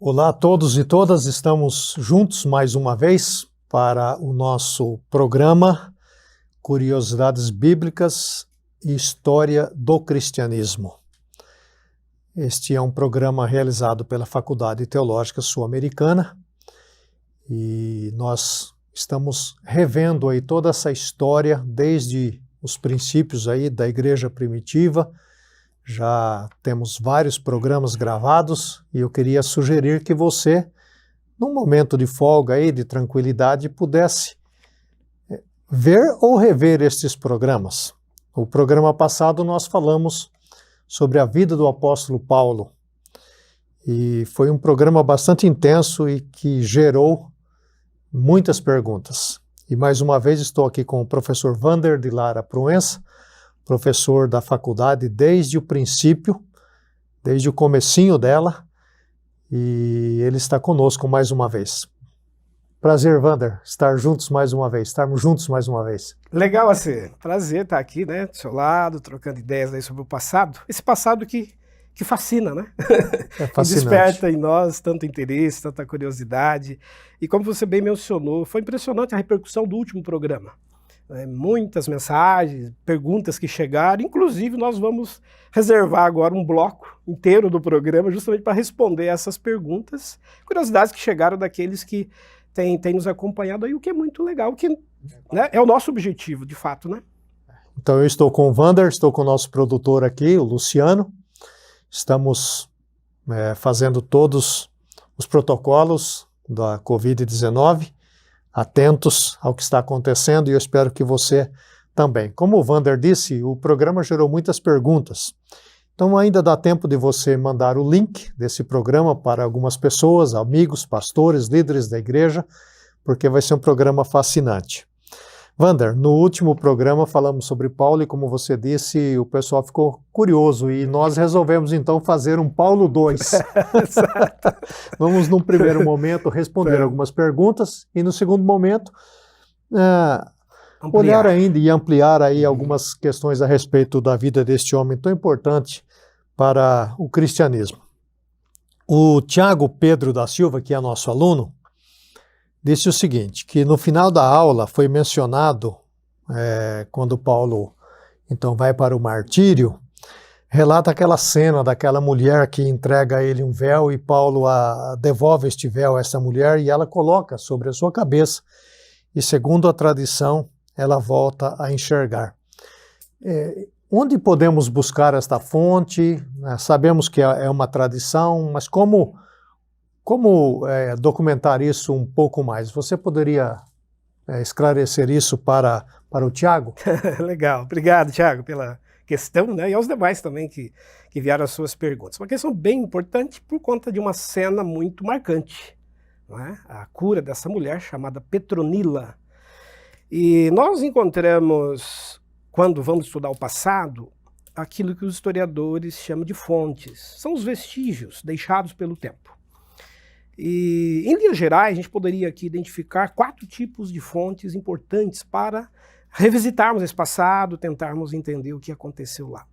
Olá a todos e todas, estamos juntos mais uma vez para o nosso programa Curiosidades Bíblicas e História do Cristianismo. Este é um programa realizado pela Faculdade Teológica Sul-Americana e nós estamos revendo aí toda essa história desde os princípios aí da Igreja Primitiva. Já temos vários programas gravados e eu queria sugerir que você, num momento de folga aí, de tranquilidade, pudesse ver ou rever estes programas. O programa passado nós falamos sobre a vida do apóstolo Paulo e foi um programa bastante intenso e que gerou muitas perguntas. E mais uma vez estou aqui com o professor Wander de Lara Proença, professor da faculdade desde o princípio, desde o comecinho dela, e ele está conosco mais uma vez. Prazer, Wander, estarmos juntos mais uma vez. Legal, assim, prazer estar aqui, né, do seu lado, trocando ideias aí sobre o passado. Esse passado que fascina, né? É fascinante. Que desperta em nós tanto interesse, tanta curiosidade. E como você bem mencionou, foi impressionante a repercussão do último programa. Muitas mensagens, perguntas que chegaram, inclusive nós vamos reservar agora um bloco inteiro do programa justamente para responder essas perguntas, curiosidades que chegaram daqueles que têm nos acompanhado aí, o que é muito legal, que né, é o nosso objetivo, de fato, né? Então eu estou com o Wander, estou com o nosso produtor aqui, o Luciano, estamos fazendo todos os protocolos da Covid-19, atentos ao que está acontecendo e eu espero que você também. Como o Wander disse, o programa gerou muitas perguntas. Então ainda dá tempo de você mandar o link desse programa para algumas pessoas, amigos, pastores, líderes da igreja, porque vai ser um programa fascinante. Wander, no último programa falamos sobre Paulo e como você disse, o pessoal ficou curioso e nós resolvemos então fazer um Paulo 2. Vamos num primeiro momento responder algumas perguntas e no segundo momento olhar ainda e ampliar aí algumas questões a respeito da vida deste homem tão importante para o cristianismo. O Tiago Pedro da Silva, que é nosso aluno, disse o seguinte, que no final da aula foi mencionado, quando Paulo então vai para o martírio, relata aquela cena daquela mulher que entrega a ele um véu e Paulo devolve este véu a essa mulher e ela coloca sobre a sua cabeça e, segundo a tradição, ela volta a enxergar. Onde podemos buscar esta fonte? Sabemos que é uma tradição, mas como documentar isso um pouco mais? Você poderia esclarecer isso para o Tiago? Legal, obrigado, Tiago, pela questão, né? E aos demais também que enviaram as suas perguntas. Uma questão bem importante por conta de uma cena muito marcante, não é? A cura dessa mulher chamada Petronila. E nós encontramos, quando vamos estudar o passado, aquilo que os historiadores chamam de fontes. São os vestígios deixados pelo tempo. E, em linhas gerais, a gente poderia aqui identificar 4 tipos de fontes importantes para revisitarmos esse passado, tentarmos entender o que aconteceu lá.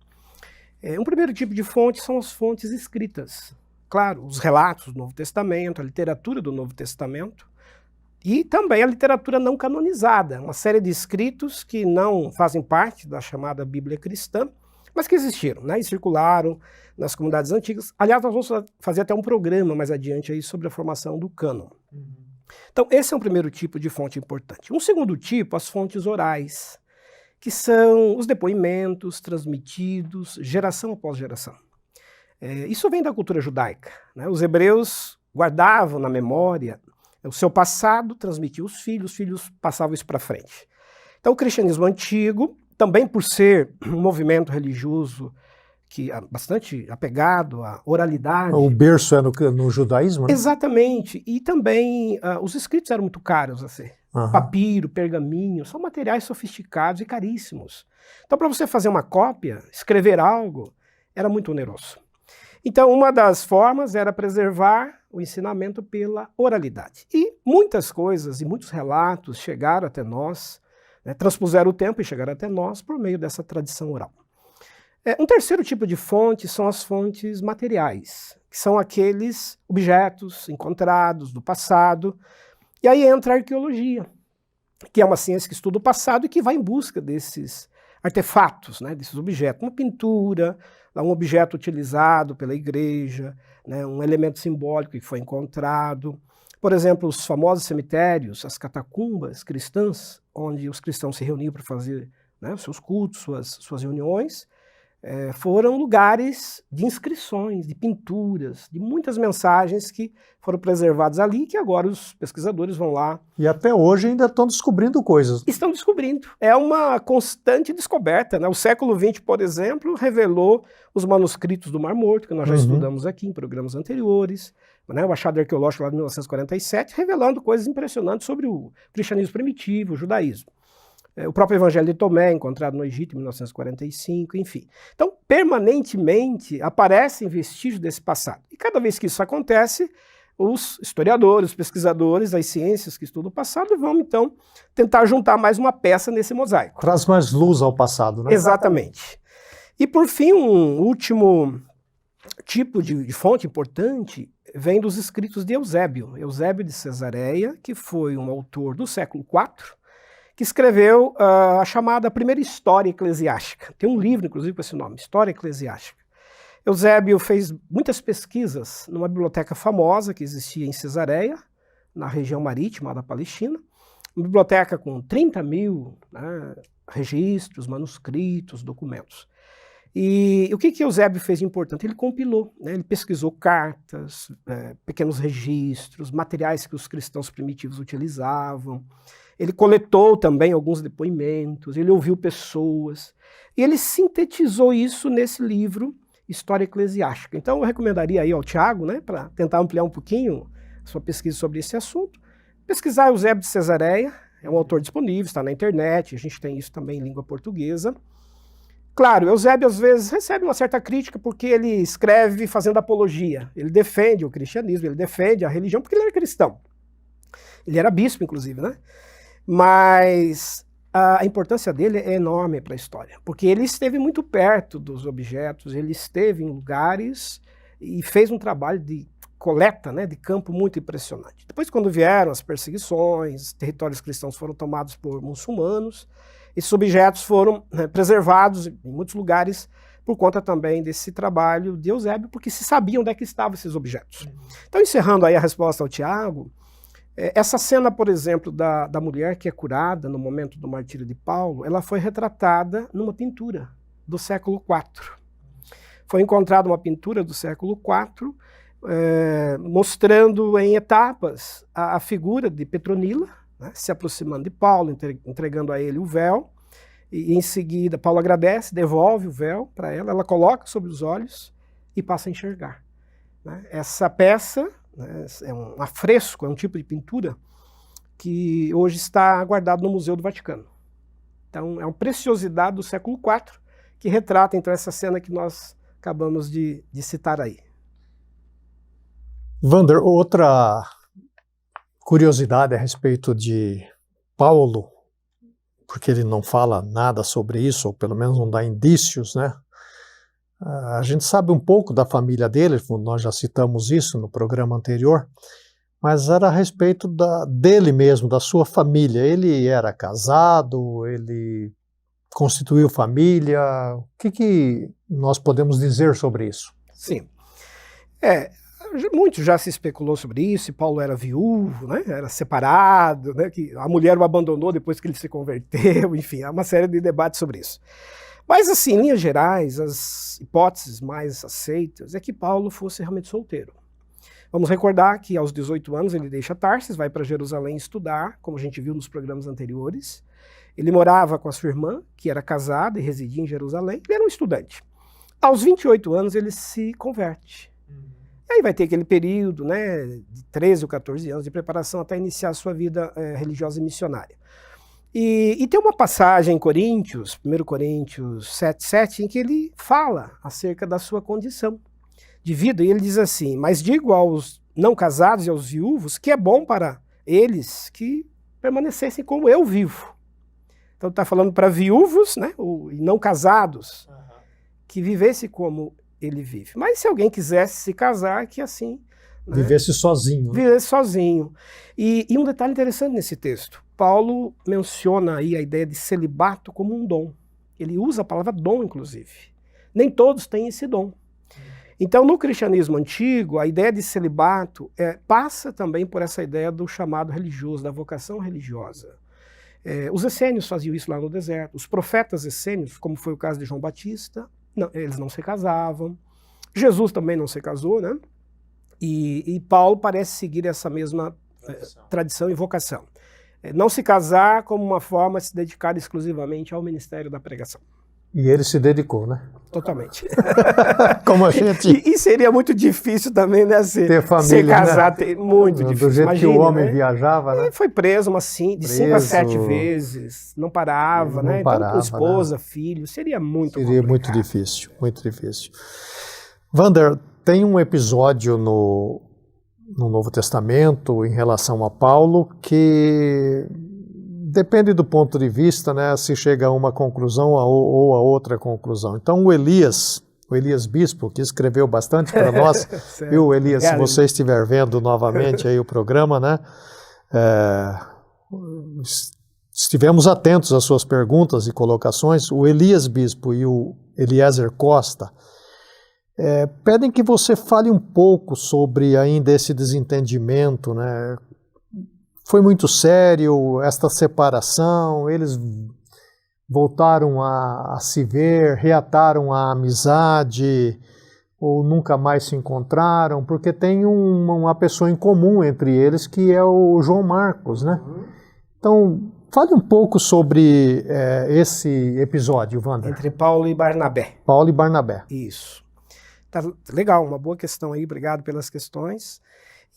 Um primeiro tipo de fonte são as fontes escritas. Claro, os relatos do Novo Testamento, a literatura do Novo Testamento e também a literatura não canonizada, uma série de escritos que não fazem parte da chamada Bíblia cristã, mas que existiram, né, e circularam nas comunidades antigas. Aliás, nós vamos fazer até um programa mais adiante aí sobre a formação do cânon. Então, esse é um primeiro tipo de fonte importante. Um segundo tipo, as fontes orais, que são os depoimentos transmitidos geração após geração. Isso vem da cultura judaica, né? Os hebreus guardavam na memória o seu passado, transmitiam os filhos passavam isso para frente. Então, o cristianismo antigo, também por ser um movimento religioso que é bastante apegado à oralidade. O berço é no judaísmo, né? Exatamente. E também os escritos eram muito caros, assim. Papiro, pergaminho, são materiais sofisticados e caríssimos. Então, para você fazer uma cópia, escrever algo, era muito oneroso. Então, uma das formas era preservar o ensinamento pela oralidade. E muitas coisas e muitos relatos chegaram até nós, né, transpuseram o tempo e chegaram até nós por meio dessa tradição oral. Um terceiro tipo de fonte são as fontes materiais. que são aqueles objetos encontrados do passado. E aí entra a arqueologia, que é uma ciência que estuda o passado e que vai em busca desses artefatos, né, desses objetos. Uma pintura, um objeto utilizado pela igreja, né, um elemento simbólico que foi encontrado. Por exemplo, os famosos cemitérios, as catacumbas cristãs, onde os cristãos se reuniam para fazer, né, seus cultos, suas reuniões, foram lugares de inscrições, de pinturas, de muitas mensagens que foram preservadas ali, que agora os pesquisadores vão lá. E até hoje ainda estão descobrindo coisas. Estão descobrindo. É uma constante descoberta, né? O século XX, por exemplo, revelou os manuscritos do Mar Morto, que nós já estudamos aqui em programas anteriores, né? O achado arqueológico lá de 1947, revelando coisas impressionantes sobre o cristianismo primitivo, o judaísmo. O próprio Evangelho de Tomé, encontrado no Egito em 1945, enfim. Então, permanentemente aparecem vestígios desse passado. E cada vez que isso acontece, os historiadores, os pesquisadores das ciências que estudam o passado vão, então, tentar juntar mais uma peça nesse mosaico. Traz mais luz ao passado, né? Exatamente. E, por fim, um último tipo de fonte importante vem dos escritos de Eusébio. Eusébio de Cesareia, que foi um autor do século IV, que escreveu a chamada Primeira História Eclesiástica. Tem um livro, inclusive, com esse nome, História Eclesiástica. Eusébio fez muitas pesquisas numa biblioteca famosa que existia em Cesareia, na região marítima da Palestina, uma biblioteca com 30 mil, né, registros, manuscritos, documentos. E o que Eusébio fez de importante? Ele compilou, né, ele pesquisou cartas, pequenos registros, materiais que os cristãos primitivos utilizavam. Ele coletou também alguns depoimentos, ele ouviu pessoas, e ele sintetizou isso nesse livro, História Eclesiástica. Então eu recomendaria aí ao Tiago, né, para tentar ampliar um pouquinho a sua pesquisa sobre esse assunto, pesquisar Eusébio de Cesareia, é um autor disponível, está na internet, a gente tem isso também em língua portuguesa. Claro, Eusébio às vezes recebe uma certa crítica porque ele escreve fazendo apologia, ele defende o cristianismo, ele defende a religião porque ele era cristão. Ele era bispo, inclusive, né? Mas a importância dele é enorme para a história, porque ele esteve muito perto dos objetos, ele esteve em lugares e fez um trabalho de coleta, né, de campo muito impressionante. Depois, quando vieram as perseguições, territórios cristãos foram tomados por muçulmanos, esses objetos foram, né, preservados em muitos lugares por conta também desse trabalho de Eusébio, porque se sabia onde é que estavam esses objetos. Então, encerrando aí a resposta ao Tiago, essa cena, por exemplo, da mulher que é curada no momento do martírio de Paulo, ela foi retratada numa pintura do século IV. Foi encontrada uma pintura do século IV, mostrando em etapas a figura de Petronila, né, se aproximando de Paulo, entregando a ele o véu, e em seguida Paulo agradece, devolve o véu para ela, ela coloca sobre os olhos e passa a enxergar. Né? Essa peça, né, é um afresco, é um tipo de pintura que hoje está guardado no Museu do Vaticano. Então é uma preciosidade do século IV que retrata então essa cena que nós acabamos de citar aí. Wander, outra curiosidade a respeito de Paulo, porque ele não fala nada sobre isso, ou pelo menos não dá indícios, né? A gente sabe um pouco da família dele, nós já citamos isso no programa anterior, mas era a respeito dele mesmo, da sua família. Ele era casado, ele constituiu família. O que nós podemos dizer sobre isso? Sim. Muito já se especulou sobre isso, se Paulo era viúvo, né, era separado, né, que a mulher o abandonou depois que ele se converteu, enfim, há uma série de debates sobre isso. Mas, assim, em linhas gerais, as hipóteses mais aceitas é que Paulo fosse realmente solteiro. Vamos recordar que aos 18 anos ele deixa Tarsis, vai para Jerusalém estudar, como a gente viu nos programas anteriores. Ele morava com a sua irmã, que era casada e residia em Jerusalém, ele era um estudante. Aos 28 anos ele se converte. E aí vai ter aquele período, né, de 13 ou 14 anos de preparação até iniciar a sua vida religiosa e missionária. E tem uma passagem em Coríntios, 1 Coríntios 7,7, em que ele fala acerca da sua condição de vida, e ele diz assim: mas digo aos não casados e aos viúvos que é bom para eles que permanecessem como eu vivo. Então está falando para viúvos, né, e não casados, que vivessem como ele vive. Mas se alguém quisesse se casar, que assim... né, Vivesse sozinho. Né? Vivesse sozinho. E um detalhe interessante nesse texto. Paulo menciona aí a ideia de celibato como um dom. Ele usa a palavra dom, inclusive. Nem todos têm esse dom. Então, no cristianismo antigo, a ideia de celibato passa também por essa ideia do chamado religioso, da vocação religiosa. Os essênios faziam isso lá no deserto. Os profetas essênios, como foi o caso de João Batista, eles não se casavam. Jesus também não se casou, né? E Paulo parece seguir essa mesma tradição e vocação. Não se casar como uma forma de se dedicar exclusivamente ao ministério da pregação. E ele se dedicou, né? Totalmente. Como a gente... E seria muito difícil também, né? Ter família, se casar, né? Muito difícil. Do jeito Imagine, que o homem né? viajava, né? Ele foi preso de 5 a 7 vezes, não parava, né? Então, com esposa, né? Filho, seria muito complicado. Muito difícil, muito difícil. Wander, tem um episódio no Novo Testamento em relação a Paulo que depende do ponto de vista, né, se chega a uma conclusão ou a outra conclusão. Então o Elias Bispo, que escreveu bastante para nós, viu, Elias, se você estiver vendo novamente aí o programa, né, estivemos atentos às suas perguntas e colocações. O Elias Bispo e o Eliezer Costa pedem que você fale um pouco sobre ainda esse desentendimento, né? Foi muito sério esta separação, eles voltaram a se ver, reataram a amizade, ou nunca mais se encontraram, porque tem uma pessoa em comum entre eles, que é o João Marcos, né? Então, fale um pouco sobre esse episódio, Wander. Entre Paulo e Barnabé. Paulo e Barnabé. Isso. Tá legal, uma boa questão aí, obrigado pelas questões.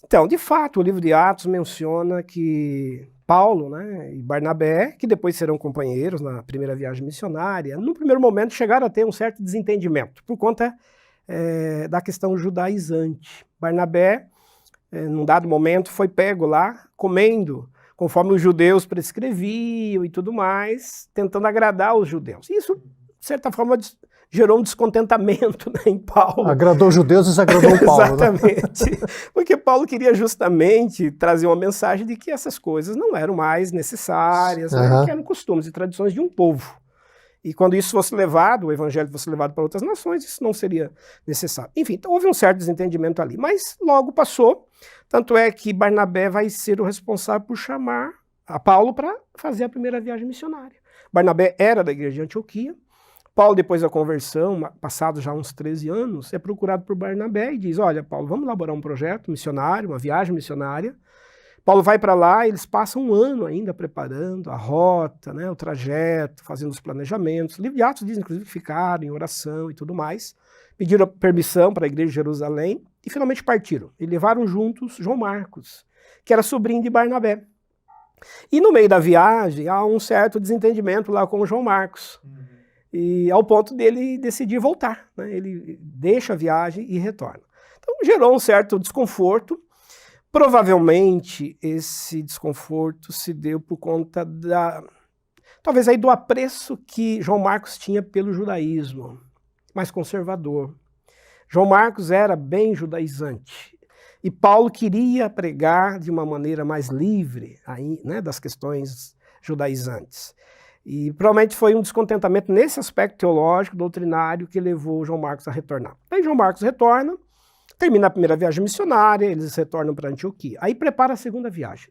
Então, de fato, o livro de Atos menciona que Paulo, né, e Barnabé, que depois serão companheiros na primeira viagem missionária, no primeiro momento chegaram a ter um certo desentendimento, por conta da questão judaizante. Barnabé, num dado momento, foi pego lá, comendo, conforme os judeus prescreviam e tudo mais, tentando agradar os judeus. Isso, de certa forma, gerou um descontentamento, né, em Paulo. Agradou os judeus e desagradou Paulo. Exatamente. Né? Porque Paulo queria justamente trazer uma mensagem de que essas coisas não eram mais necessárias, né, que eram costumes e tradições de um povo. E quando isso fosse levado, o evangelho fosse levado para outras nações, isso não seria necessário. Enfim, então houve um certo desentendimento ali. Mas logo passou, tanto é que Barnabé vai ser o responsável por chamar a Paulo para fazer a primeira viagem missionária. Barnabé era da igreja de Antioquia. Paulo, depois da conversão, passados já uns 13 anos, é procurado por Barnabé e diz, olha, Paulo, vamos elaborar um projeto missionário, uma viagem missionária. Paulo vai para lá, eles passam um ano ainda preparando a rota, né, o trajeto, fazendo os planejamentos. O livro de Atos diz, inclusive, que ficaram em oração e tudo mais. Pediram permissão para a igreja de Jerusalém e finalmente partiram. E levaram juntos João Marcos, que era sobrinho de Barnabé. E no meio da viagem há um certo desentendimento lá com o João Marcos. E ao ponto dele decidir voltar, né? Ele deixa a viagem e retorna. Então gerou um certo desconforto. Provavelmente esse desconforto se deu por conta talvez aí do apreço que João Marcos tinha pelo judaísmo, mais conservador. João Marcos era bem judaizante. E Paulo queria pregar de uma maneira mais livre aí, né, das questões judaizantes. E provavelmente foi um descontentamento nesse aspecto teológico, doutrinário, que levou João Marcos a retornar. Aí João Marcos retorna, termina a primeira viagem missionária, eles retornam para Antioquia. Aí prepara a segunda viagem.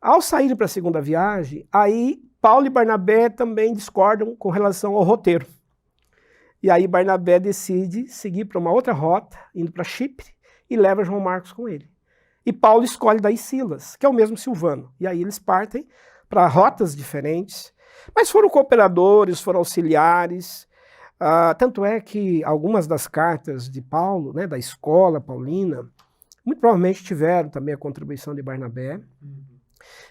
Ao saírem para a segunda viagem, aí Paulo e Barnabé também discordam com relação ao roteiro. E aí Barnabé decide seguir para uma outra rota, indo para Chipre, e leva João Marcos com ele. E Paulo escolhe daí Silas, que é o mesmo Silvano. E aí eles partem para rotas diferentes, mas foram cooperadores, foram auxiliares. Tanto é que algumas das cartas de Paulo, né, da escola paulina, muito provavelmente tiveram também a contribuição de Barnabé.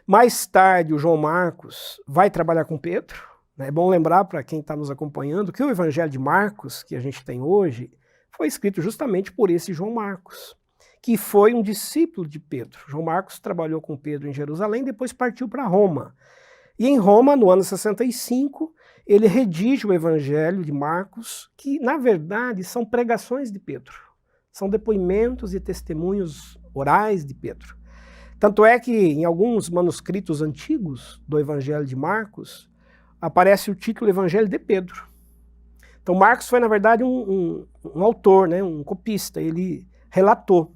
Mais tarde, o João Marcos vai trabalhar com Pedro. É bom lembrar para quem está nos acompanhando que o Evangelho de Marcos, que a gente tem hoje, foi escrito justamente por esse João Marcos, que foi um discípulo de Pedro. João Marcos trabalhou com Pedro em Jerusalém, depois partiu para Roma. E em Roma, no ano 65, ele redige o Evangelho de Marcos, que, na verdade, são pregações de Pedro. São depoimentos e testemunhos orais de Pedro. Tanto é que, em alguns manuscritos antigos do Evangelho de Marcos, aparece o título Evangelho de Pedro. Então, Marcos foi, na verdade, um autor, né, um copista, ele relatou.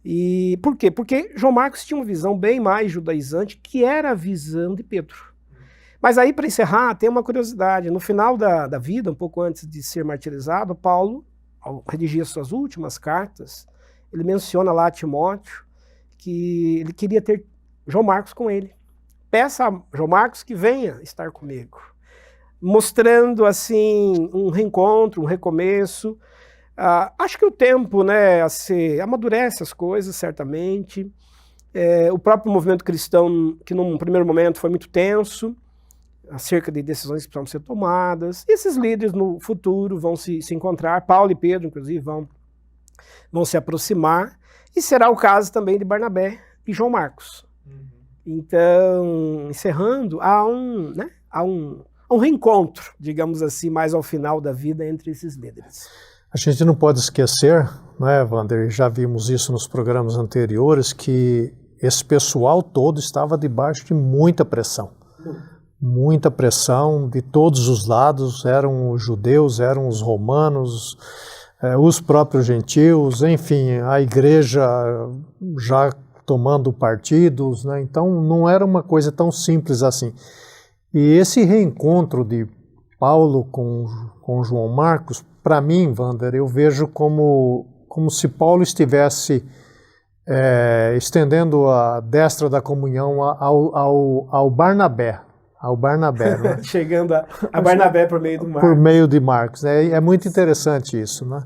E por quê? Porque João Marcos tinha uma visão bem mais judaizante, que era a visão de Pedro. Mas aí, para encerrar, tem uma curiosidade. No final da vida, um pouco antes de ser martirizado, Paulo, ao redigir as suas últimas cartas, ele menciona lá a Timóteo que ele queria ter João Marcos com ele. Peça a João Marcos que venha estar comigo. Mostrando, assim, um reencontro, um recomeço. Acho que o tempo, né, amadurece as coisas, certamente. O próprio movimento cristão, que num primeiro momento foi muito tenso, acerca de decisões que precisam ser tomadas. E esses líderes no futuro vão se encontrar, Paulo e Pedro, inclusive, vão se aproximar, e será o caso também de Barnabé e João Marcos. Então, encerrando, há um reencontro, digamos assim, mais ao final da vida entre esses líderes. A gente não pode esquecer, né, Wander, já vimos isso nos programas anteriores, que esse pessoal todo estava debaixo de muita pressão. Muita pressão de todos os lados, eram os judeus, eram os romanos, os próprios gentios, enfim, a igreja já tomando partidos, né? Então não era uma coisa tão simples assim. E esse reencontro de Paulo com João Marcos, para mim, Wander, eu vejo como se Paulo estivesse estendendo a destra da comunhão ao Barnabé. Né? Chegando a Barnabé por meio do Marcos. Por meio de Marcos, né? É muito interessante isso, né?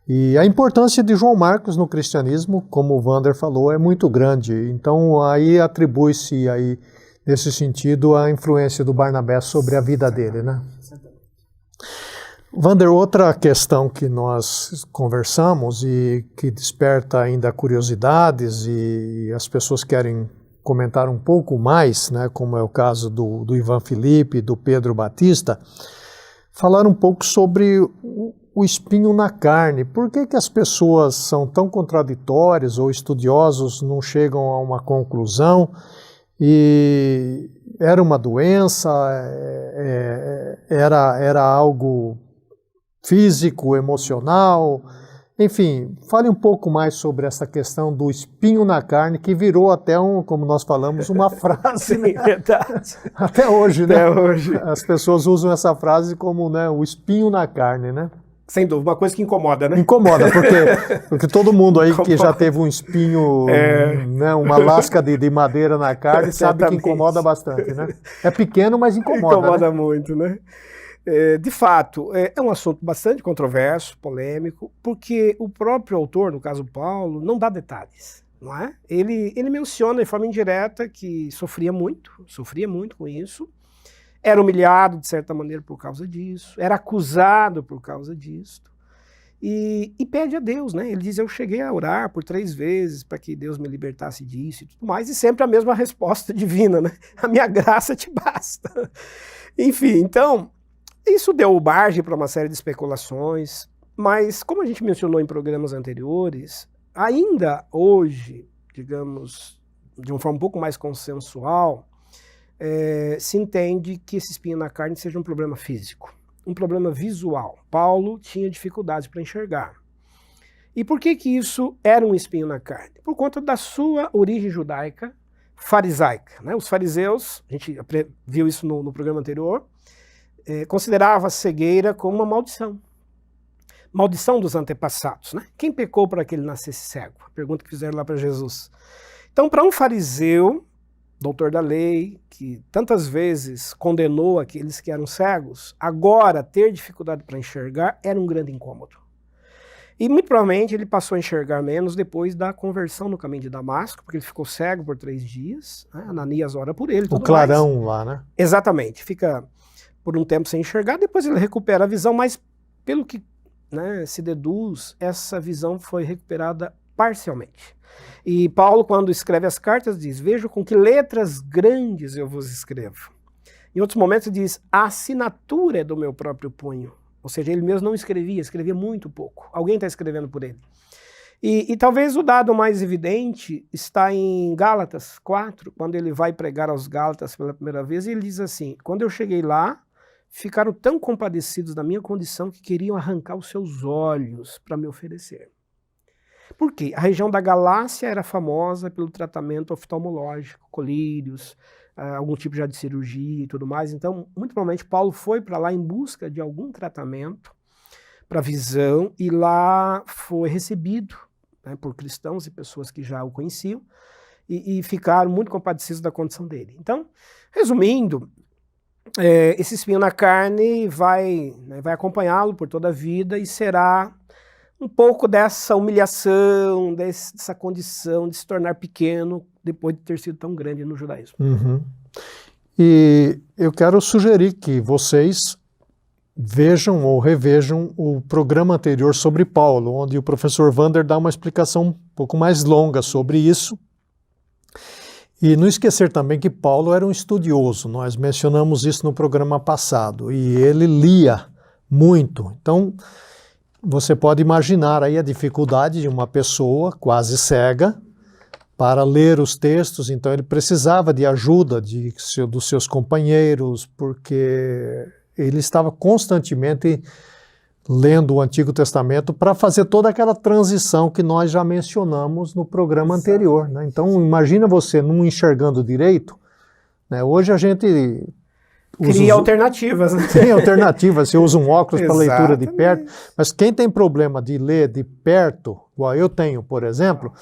E a importância de João Marcos no cristianismo, como o Wander falou, é muito grande. Então aí atribui-se aí, nesse sentido, a influência do Barnabé sobre a vida dele, né? Wander, outra questão que nós conversamos e que desperta ainda curiosidades e as pessoas querem comentar um pouco mais, né, como é o caso do Ivan Felipe, do Pedro Batista, falar um pouco sobre o espinho na carne. Por que as pessoas são tão contraditórias ou estudiosos não chegam a uma conclusão? E era uma doença, era algo físico, emocional, enfim, fale um pouco mais sobre essa questão do espinho na carne, que virou até, como nós falamos, uma frase. Sim, né? Verdade. Até hoje, né? Até hoje. As pessoas usam essa frase como, né, o espinho na carne, né? Sem dúvida, uma coisa que incomoda, né? Incomoda, porque todo mundo aí que já teve um espinho, né, uma lasca de madeira na carne, sabe que incomoda bastante, né? É pequeno, mas incomoda. Incomoda, né? muito, né? De fato, é um assunto bastante controverso, polêmico, porque o próprio autor, no caso Paulo, não dá detalhes, não é? Ele menciona de forma indireta que sofria muito com isso, era humilhado de certa maneira por causa disso, era acusado por causa disso, e pede a Deus, né? Ele diz, eu cheguei a orar por 3 vezes para que Deus me libertasse disso e tudo mais, e sempre a mesma resposta divina, né? A minha graça te basta. Enfim, então, isso deu margem para uma série de especulações, mas como a gente mencionou em programas anteriores, ainda hoje, digamos, de uma forma um pouco mais consensual, se entende que esse espinho na carne seja um problema físico, um problema visual. Paulo tinha dificuldades para enxergar. E por que isso era um espinho na carne? Por conta da sua origem judaica, farisaica, né? Os fariseus, a gente viu isso no programa anterior, considerava a cegueira como uma maldição. Maldição dos antepassados, né? Quem pecou para que ele nascesse cego? A pergunta que fizeram lá para Jesus. Então, para um fariseu, doutor da lei, que tantas vezes condenou aqueles que eram cegos, agora ter dificuldade para enxergar era um grande incômodo. E muito provavelmente ele passou a enxergar menos depois da conversão no caminho de Damasco, porque ele ficou cego por 3 dias, né? Ananias ora por ele. O clarão mais. Lá, né? Exatamente, fica por um tempo sem enxergar, depois ele recupera a visão, mas pelo que, né, se deduz, essa visão foi recuperada parcialmente. E Paulo, quando escreve as cartas, diz, veja com que letras grandes eu vos escrevo. Em outros momentos diz, a assinatura é do meu próprio punho. Ou seja, ele mesmo não escrevia, escrevia muito pouco. Alguém está escrevendo por ele. E talvez o dado mais evidente está em Gálatas 4, quando ele vai pregar aos Gálatas pela primeira vez, e ele diz assim, quando eu cheguei lá, ficaram tão compadecidos da minha condição que queriam arrancar os seus olhos para me oferecer. Por quê? A região da Galácia era famosa pelo tratamento oftalmológico, colírios, algum tipo já de cirurgia e tudo mais. Então, muito provavelmente, Paulo foi para lá em busca de algum tratamento para visão e lá foi recebido, né, por cristãos e pessoas que já o conheciam e ficaram muito compadecidos da condição dele. Então, resumindo, esse espinho na carne vai acompanhá-lo por toda a vida e será um pouco dessa humilhação, dessa condição de se tornar pequeno depois de ter sido tão grande no judaísmo. Uhum. E eu quero sugerir que vocês vejam ou revejam o programa anterior sobre Paulo, onde o professor Wander dá uma explicação um pouco mais longa sobre isso. E não esquecer também que Paulo era um estudioso, nós mencionamos isso no programa passado, e ele lia muito. Então, você pode imaginar aí a dificuldade de uma pessoa quase cega para ler os textos, então ele precisava de ajuda dos seus companheiros, porque ele estava constantemente lendo o Antigo Testamento para fazer toda aquela transição que nós já mencionamos no programa anterior, né? Então, imagina você não enxergando direito, né? Hoje a gente cria alternativas, né? Tem alternativas, você usa um óculos para leitura de perto, mas quem tem problema de ler de perto, igual eu tenho, por exemplo,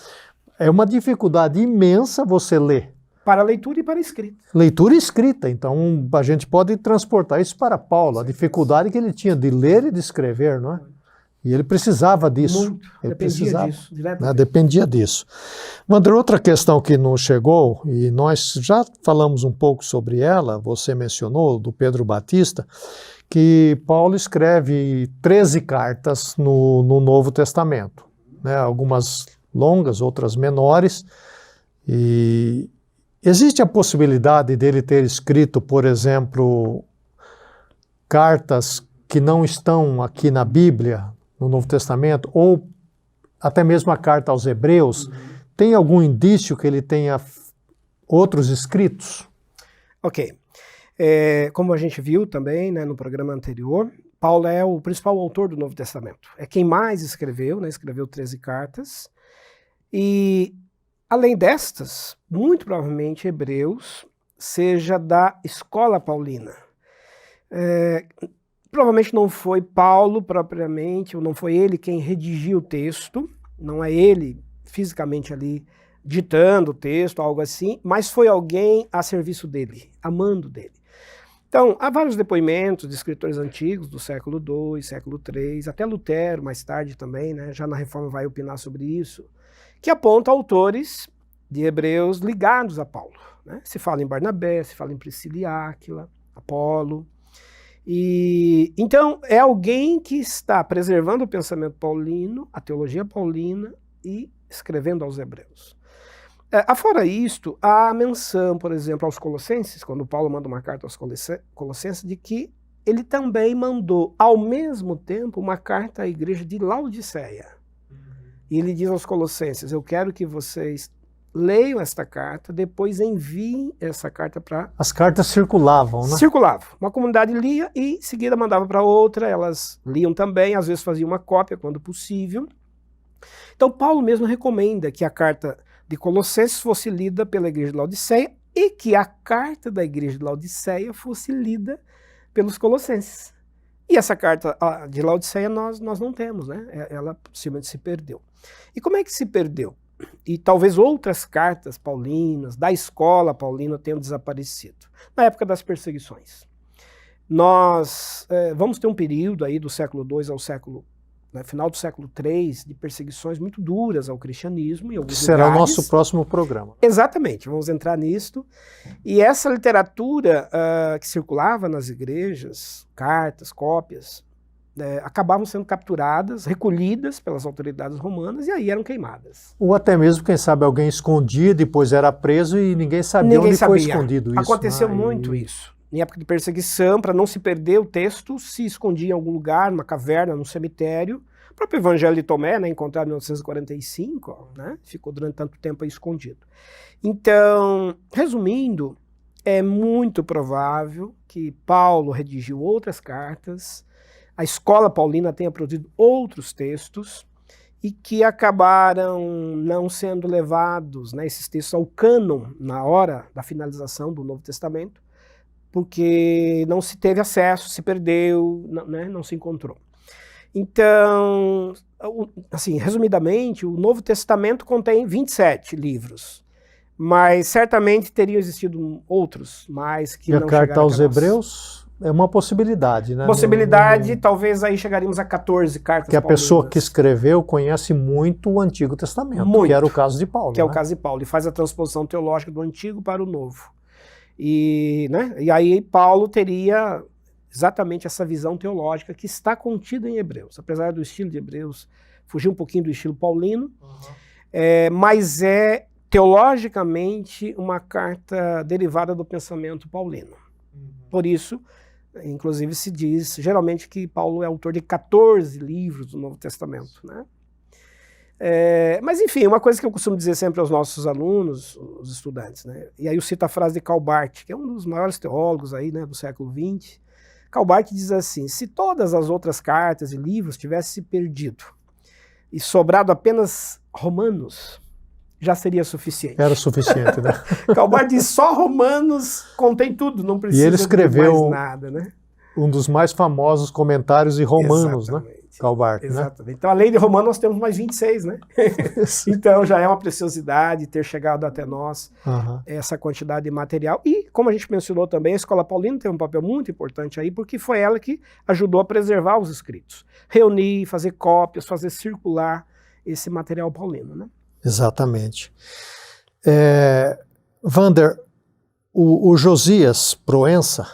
é uma dificuldade imensa você ler. Para leitura e para escrita. Leitura e escrita, então a gente pode transportar isso para Paulo, a dificuldade que ele tinha de ler e de escrever, não é? E ele precisava disso. Muito, ele dependia disso, né? Dependia disso. Wander, outra questão que nos chegou, e nós já falamos um pouco sobre ela, você mencionou, do Pedro Batista, que Paulo escreve 13 cartas no Novo Testamento, né? Algumas longas, outras menores, e existe a possibilidade dele ter escrito, por exemplo, cartas que não estão aqui na Bíblia, no Novo Testamento, ou até mesmo a carta aos Hebreus, tem algum indício que ele tenha outros escritos? Ok. Como a gente viu também, né, no programa anterior, Paulo é o principal autor do Novo Testamento. É quem mais escreveu, né, escreveu 13 cartas. E, além destas, muito provavelmente Hebreus seja da escola paulina. Provavelmente não foi Paulo propriamente, ou não foi ele quem redigiu o texto, não é ele fisicamente ali ditando o texto, algo assim, mas foi alguém a serviço dele, amando dele. Então, há vários depoimentos de escritores antigos do século II, século III, até Lutero mais tarde também, né, já na Reforma vai opinar sobre isso, que apontam autores de Hebreus ligados a Paulo, né? Se fala em Barnabé, se fala em Priscila e Áquila, Apolo. E então é alguém que está preservando o pensamento paulino, a teologia paulina e escrevendo aos Hebreus. Afora isto, há menção, por exemplo, aos Colossenses, quando Paulo manda uma carta aos Colossenses, de que ele também mandou, ao mesmo tempo, uma carta à igreja de Laodiceia. E ele diz aos Colossenses, eu quero que vocês leiam esta carta, depois enviem essa carta para... As cartas circulavam, né? Circulavam. Uma comunidade lia e, em seguida, mandava para outra, elas liam também, às vezes faziam uma cópia, quando possível. Então, Paulo mesmo recomenda que a carta de Colossenses fosse lida pela igreja de Laodiceia e que a carta da igreja de Laodiceia fosse lida pelos colossenses. E essa carta de Laodiceia nós não temos, né? Ela possivelmente se perdeu. E como é que se perdeu? E talvez outras cartas paulinas, da escola paulina, tenham desaparecido. Na época das perseguições. Nós vamos ter um período aí do século II ao século, né, final do século III, de perseguições muito duras ao cristianismo. Em alguns Será lugares. o nosso próximo programa. Exatamente, vamos entrar nisto. E essa literatura que circulava nas igrejas, cartas, cópias, acabavam sendo capturadas, recolhidas pelas autoridades romanas e aí eram queimadas. Ou até mesmo, quem sabe, alguém escondia, depois era preso e ninguém sabia onde foi escondido isso. Aconteceu muito isso. em época de perseguição, para não se perder o texto, se escondia em algum lugar, numa caverna, num cemitério. O próprio Evangelho de Tomé, né, encontrado em 1945, né, ficou durante tanto tempo aí escondido. Então, resumindo, é muito provável que Paulo redigiu outras cartas, a escola paulina tenha produzido outros textos e que acabaram não sendo levados, né, esses textos ao cânon na hora da finalização do Novo Testamento, porque não se teve acesso, se perdeu, né, não se encontrou. Então, assim, resumidamente, o Novo Testamento contém 27 livros, mas certamente teriam existido outros, mais que e não a carta chegaram aos até nós. Hebreus é uma possibilidade, né? Possibilidade, talvez aí chegaríamos a 14 cartas que a pessoa paulinas. que escreveu conhece muito o Antigo Testamento, Muito. que era o caso de Paulo. Que é o né? caso de Paulo, e faz a transposição teológica do Antigo para o Novo. E, né, e aí Paulo teria exatamente essa visão teológica que está contida em Hebreus, apesar do estilo de Hebreus fugir um pouquinho do estilo paulino, mas é teologicamente uma carta derivada do pensamento paulino. Por isso, inclusive se diz geralmente que Paulo é autor de 14 livros do Novo Testamento, né? Mas enfim, uma coisa que eu costumo dizer sempre aos nossos alunos, os estudantes, né? E aí eu cito a frase de Karl Barth, que é um dos maiores teólogos aí, né, do século XX. Karl Barth diz assim: se todas as outras cartas e livros tivessem se perdido e sobrado apenas Romanos, já seria suficiente. Era suficiente, né? Karl Barth diz: só Romanos contém tudo, não precisa E ele escreveu de mais nada, né? um dos mais famosos comentários de Romanos, Exatamente. né? Karl Barth, Exatamente. né? Então, além de Romanos, nós temos mais 26, né? Então, já é uma preciosidade ter chegado até nós essa quantidade de material. E, como a gente mencionou também, a Escola Paulina tem um papel muito importante aí, porque foi ela que ajudou a preservar os escritos. Reunir, fazer cópias, fazer circular esse material paulino, né? Exatamente. Wander, o Josias Proença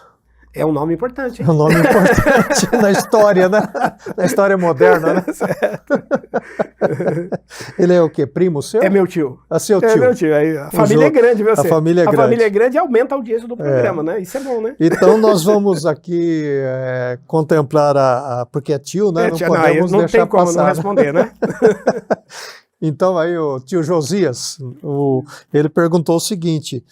é um nome importante, hein? É um nome importante na história, né? Na história moderna, né? Certo. Ele é o quê? Primo seu? É meu tio. Seu tio. É meu tio. A família é grande, viu? A família é grande. A família é grande e aumenta a audiência do programa, né? Isso é bom, né? Então nós vamos aqui contemplar porque é tio, né? Não podemos não deixar tem como passar, não responder, né? Então aí o tio Josias, ele perguntou o seguinte,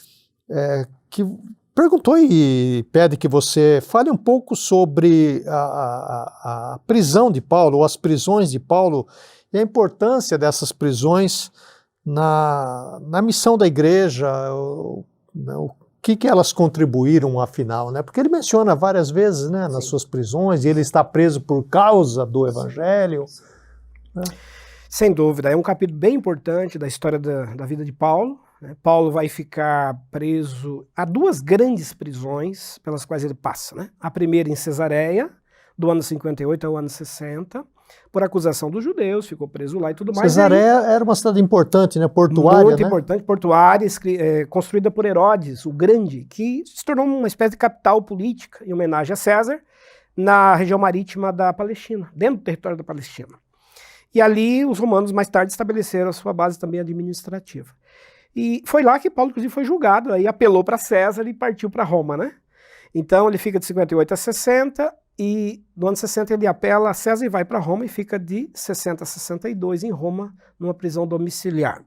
perguntou e pede que você fale um pouco sobre a prisão de Paulo, ou as prisões de Paulo, e a importância dessas prisões na missão da igreja, o que elas contribuíram afinal, né? Porque ele menciona várias vezes, né, nas suas prisões, e ele está preso por causa do Evangelho. Né? Sem dúvida, é um capítulo bem importante da história da vida de Paulo. Paulo vai ficar preso a duas grandes prisões pelas quais ele passa, né? A primeira em Cesareia, do ano 58 ao ano 60, por acusação dos judeus, ficou preso lá e tudo mais. Cesareia era uma cidade importante, né? Portuária, muito importante, portuária, construída por Herodes, o Grande, que se tornou uma espécie de capital política, em homenagem a César, na região marítima da Palestina, dentro do território da Palestina. E ali os romanos mais tarde estabeleceram a sua base também administrativa. E foi lá que Paulo, inclusive, foi julgado, aí apelou para César e partiu para Roma, né? Então ele fica de 58 a 60, e no ano 60 ele apela a César e vai para Roma, e fica de 60 a 62 em Roma, numa prisão domiciliar.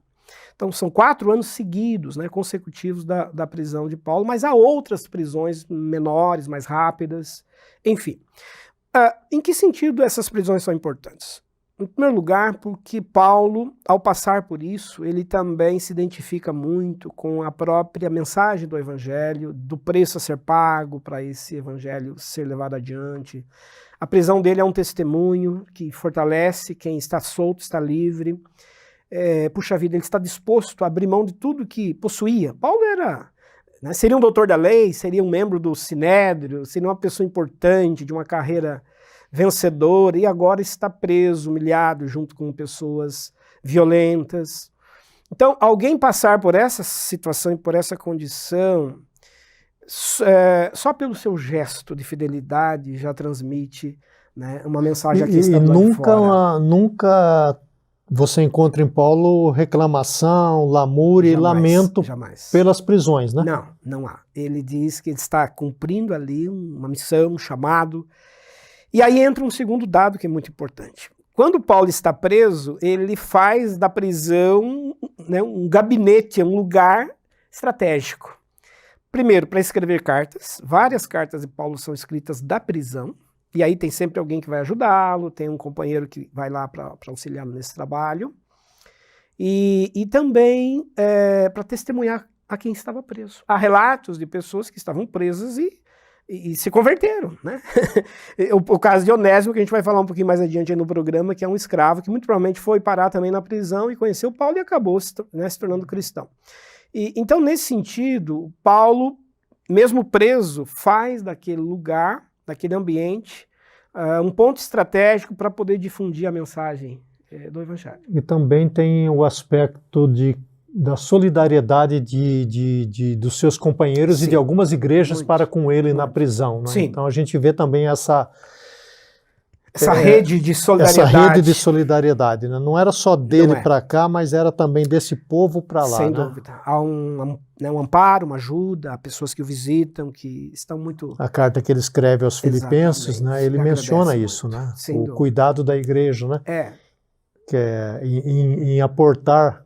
Então são 4 anos seguidos, né, consecutivos da prisão de Paulo, mas há outras prisões menores, mais rápidas, enfim. Em que sentido essas prisões são importantes? Em primeiro lugar, porque Paulo, ao passar por isso, ele também se identifica muito com a própria mensagem do Evangelho, do preço a ser pago para esse Evangelho ser levado adiante. A prisão dele é um testemunho que fortalece quem está solto, está livre. Puxa vida, ele está disposto a abrir mão de tudo que possuía. Paulo era, né, seria um doutor da lei, seria um membro do Sinédrio, seria uma pessoa importante, de uma carreira vencedor, e agora está preso, humilhado, junto com pessoas violentas. Então, alguém passar por essa situação e por essa condição, só pelo seu gesto de fidelidade já transmite, né, uma mensagem a quem está do lado de fora. Nunca você encontra em Paulo reclamação, lamúria e lamento pelas prisões, né? Não, não há. Ele diz que ele está cumprindo ali uma missão, um chamado. E aí entra um segundo dado que é muito importante. Quando Paulo está preso, ele faz da prisão, né, um gabinete, um lugar estratégico. Primeiro, para escrever cartas. Várias cartas de Paulo são escritas da prisão. E aí tem sempre alguém que vai ajudá-lo, tem um companheiro que vai lá para auxiliá-lo nesse trabalho. E também para testemunhar a quem estava preso. Há relatos de pessoas que estavam presas e se converteram, né? O caso de Onésimo, que a gente vai falar um pouquinho mais adiante aí no programa, que é um escravo que muito provavelmente foi parar também na prisão e conheceu Paulo e acabou se tornando cristão. Então, nesse sentido, Paulo, mesmo preso, faz daquele lugar, daquele ambiente, um ponto estratégico para poder difundir a mensagem do Evangelho. E também tem o aspecto da solidariedade dos seus companheiros. Sim, e de algumas igrejas muito, para com ele muito. Na prisão. Né? Sim. Então a gente vê também essa rede de solidariedade. Essa rede de solidariedade. Né? Não era só dele para cá, mas era também desse povo para lá. Sem né? dúvida. Há um amparo, uma ajuda, há pessoas que o visitam, que estão muito... A carta que ele escreve aos Filipenses, né? Ele menciona isso, né? O cuidado da igreja, né? Que é em aportar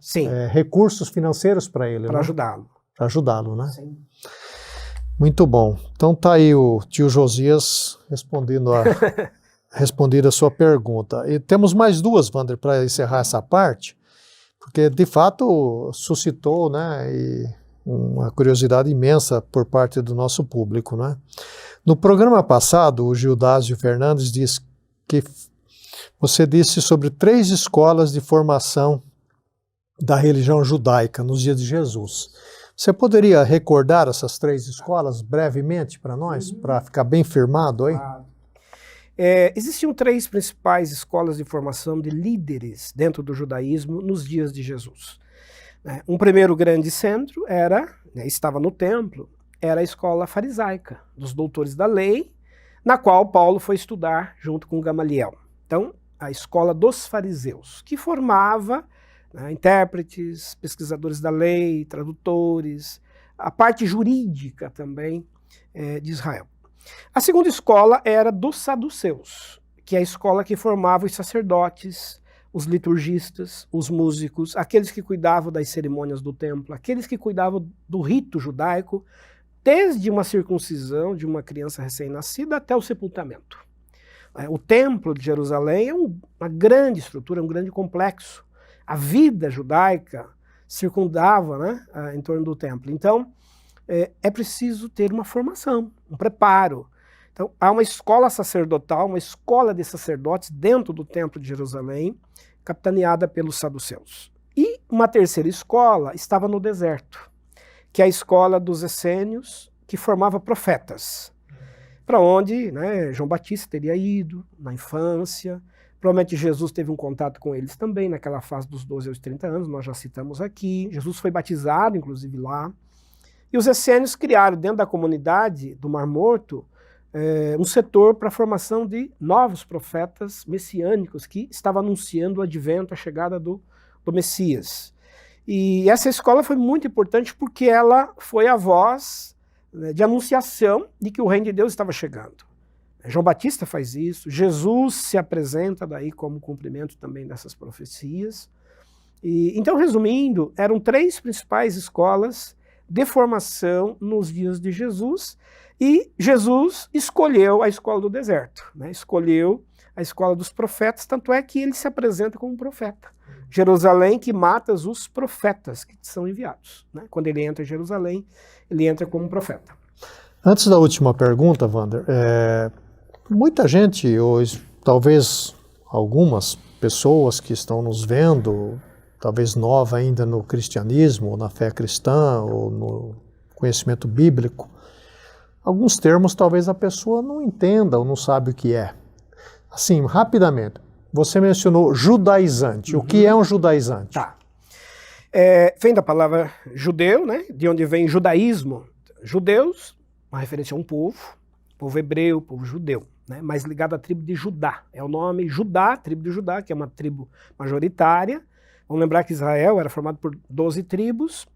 recursos financeiros para ele. Para ajudá-lo. Para ajudá-lo, né? Sim. Muito bom. Então tá aí o tio Josias respondido a sua pergunta. E temos mais duas, Wander, para encerrar essa parte, porque de fato suscitou, né, uma curiosidade imensa por parte do nosso público, né? No programa passado, o Gildásio Fernandes disse que você disse sobre 3 escolas de formação da religião judaica nos dias de Jesus. Você poderia recordar essas 3 escolas brevemente para nós, para ficar bem firmado aí? Existiam 3 principais escolas de formação de líderes dentro do judaísmo nos dias de Jesus. Um primeiro grande centro estava no templo, era a escola farisaica, dos doutores da lei, na qual Paulo foi estudar junto com Gamaliel. Então, a escola dos fariseus, que formava intérpretes, pesquisadores da lei, tradutores, a parte jurídica também de Israel. A segunda escola era dos saduceus, que é a escola que formava os sacerdotes, os liturgistas, os músicos, aqueles que cuidavam das cerimônias do templo, aqueles que cuidavam do rito judaico, desde uma circuncisão de uma criança recém-nascida até o sepultamento. O templo de Jerusalém é uma grande estrutura, um grande complexo. A vida judaica circundava, né, em torno do templo. Então, é preciso ter uma formação, um preparo. Então, há uma escola sacerdotal, uma escola de sacerdotes dentro do templo de Jerusalém, capitaneada pelos saduceus. E uma terceira escola estava no deserto, que é a escola dos essênios, que formava profetas, para onde, né, João Batista teria ido na infância. Provavelmente Jesus teve um contato com eles também naquela fase dos 12 aos 30 anos, nós já citamos aqui. Jesus foi batizado, inclusive, lá. E os essênios criaram, dentro da comunidade do Mar Morto, um setor para a formação de novos profetas messiânicos que estavam anunciando o advento, a chegada do Messias. E essa escola foi muito importante porque ela foi a voz de anunciação de que o reino de Deus estava chegando. João Batista faz isso, Jesus se apresenta daí como cumprimento também dessas profecias. Então, resumindo, eram 3 principais escolas de formação nos dias de Jesus, e Jesus escolheu a escola do deserto, né? Escolheu a escola dos profetas, tanto é que ele se apresenta como profeta. Jerusalém que mata os profetas que são enviados, né? Quando ele entra em Jerusalém, ele entra como profeta. Antes da última pergunta, Wander, muita gente, ou talvez algumas pessoas que estão nos vendo, talvez nova ainda no cristianismo, ou na fé cristã, ou no conhecimento bíblico, alguns termos talvez a pessoa não entenda ou não sabe o que é. Assim, rapidamente, você mencionou judaizante. Uhum. O que é um judaizante? Tá. Vem da palavra judeu, né? De onde vem judaísmo. Judeus, uma referência a um povo hebreu, povo judeu. né, mais ligado à tribo de Judá. É o nome Judá, tribo de Judá, que é uma tribo majoritária. Vamos lembrar que Israel era formado por 12 tribos,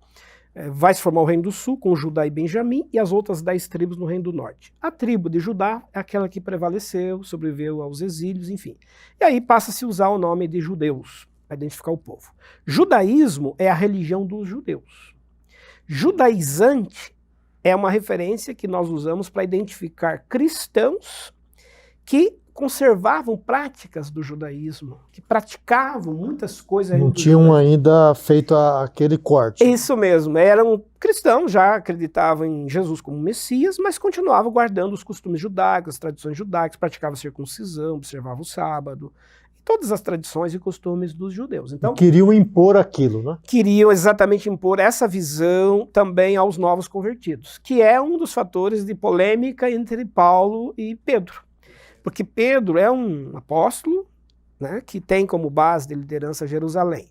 vai se formar o Reino do Sul, com Judá e Benjamim, e as outras 10 tribos no Reino do Norte. A tribo de Judá é aquela que prevaleceu, sobreviveu aos exílios, enfim. E aí passa a se usar o nome de judeus, para identificar o povo. Judaísmo é a religião dos judeus. Judaizante é uma referência que nós usamos para identificar cristãos que conservavam práticas do judaísmo, que praticavam muitas coisas. Não tinham ainda feito aquele corte. Isso mesmo, eram cristãos, já acreditavam em Jesus como Messias, mas continuavam guardando os costumes judaicos, as tradições judaicas, praticavam circuncisão, observavam o sábado, todas as tradições e costumes dos judeus. Então, queriam impor aquilo, né? Queriam exatamente impor essa visão também aos novos convertidos, que é um dos fatores de polêmica entre Paulo e Pedro. Porque Pedro é um apóstolo, né, que tem como base de liderança Jerusalém.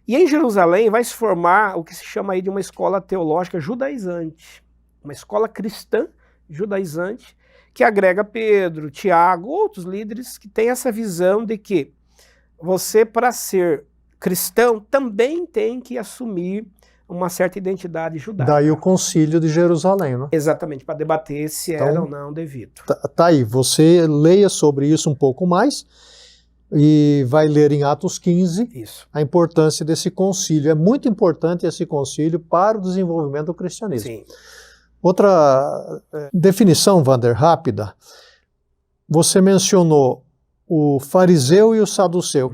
E em Jerusalém vai se formar o que se chama aí de uma escola teológica judaizante, uma escola cristã judaizante, que agrega Pedro, Tiago, outros líderes que têm essa visão de que você, para ser cristão, também tem que assumir uma certa identidade judaica. Daí o concílio de Jerusalém, né? Exatamente, para debater se era ou não devido. Tá aí, você leia sobre isso um pouco mais e vai ler em Atos 15 a importância desse concílio. É muito importante esse concílio para o desenvolvimento do cristianismo. Sim. Outra definição, Wander, rápida. Você mencionou o fariseu e o saduceu.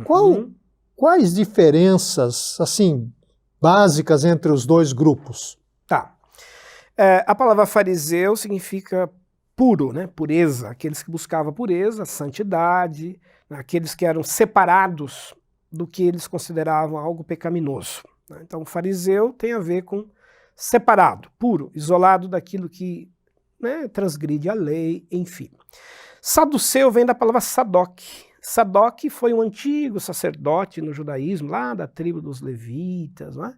Quais diferenças, assim, básicas entre os dois grupos? Tá. A palavra fariseu significa puro, né? Pureza. Aqueles que buscavam pureza, santidade, aqueles que eram separados do que eles consideravam algo pecaminoso. Então, o fariseu tem a ver com separado, puro, isolado daquilo que, né, transgride a lei, enfim. Saduceu vem da palavra Sadoc. Sadoc foi um antigo sacerdote no judaísmo, lá da tribo dos levitas, né,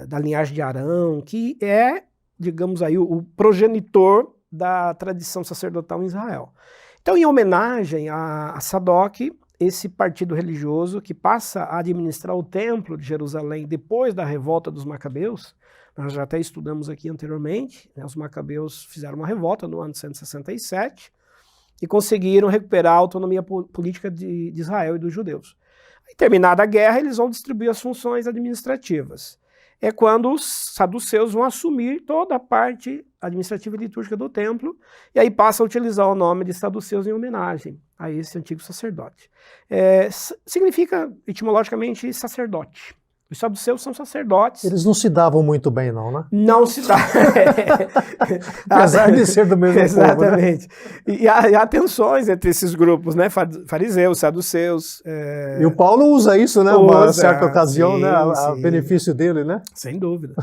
da linhagem de Arão, que é, digamos aí, o progenitor da tradição sacerdotal em Israel. Então, em homenagem a Sadoc, esse partido religioso que passa a administrar o templo de Jerusalém depois da revolta dos Macabeus, nós já até estudamos aqui anteriormente, né, os Macabeus fizeram uma revolta no ano 167 e conseguiram recuperar a autonomia política de Israel e dos judeus. Aí, terminada a guerra, eles vão distribuir as funções administrativas. É quando os saduceus vão assumir toda a parte administrativa e litúrgica do templo, e aí passa a utilizar o nome de saduceus em homenagem a esse antigo sacerdote. Significa, etimologicamente, sacerdote. Os saduceus são sacerdotes. Eles não se davam muito bem, não, né? Não se davam. Apesar de ser do mesmo exatamente. povo, né? E há tensões entre esses grupos, né? Fariseus, saduceus. E o Paulo usa isso, né? Uma certa ocasião, sim, né? A sim. benefício dele, né? Sem dúvida.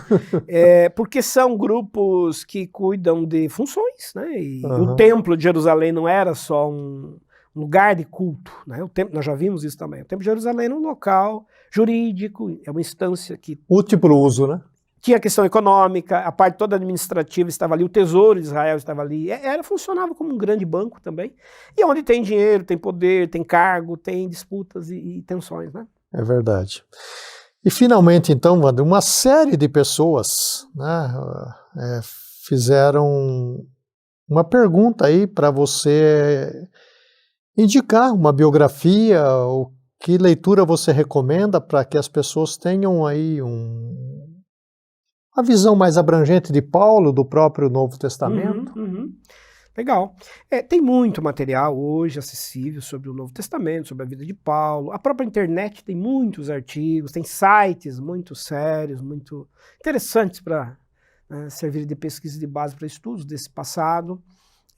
Porque são grupos que cuidam de funções, né? E o Templo de Jerusalém não era só um lugar de culto, né? Nós já vimos isso também. O Templo de Jerusalém era um local jurídico, é uma instância que... útil para o uso, né? Tinha a questão econômica, a parte toda administrativa estava ali, o tesouro de Israel estava ali, funcionava como um grande banco também. E onde tem dinheiro, tem poder, tem cargo, tem disputas e tensões, né? É verdade. E finalmente, então, Wander, uma série de pessoas, né, fizeram uma pergunta aí para você indicar uma biografia, ou que leitura você recomenda para que as pessoas tenham aí uma visão mais abrangente de Paulo, do próprio Novo Testamento? Legal. Tem muito material hoje acessível sobre o Novo Testamento, sobre a vida de Paulo. A própria internet tem muitos artigos, tem sites muito sérios, muito interessantes para servir de pesquisa de base para estudos desse passado,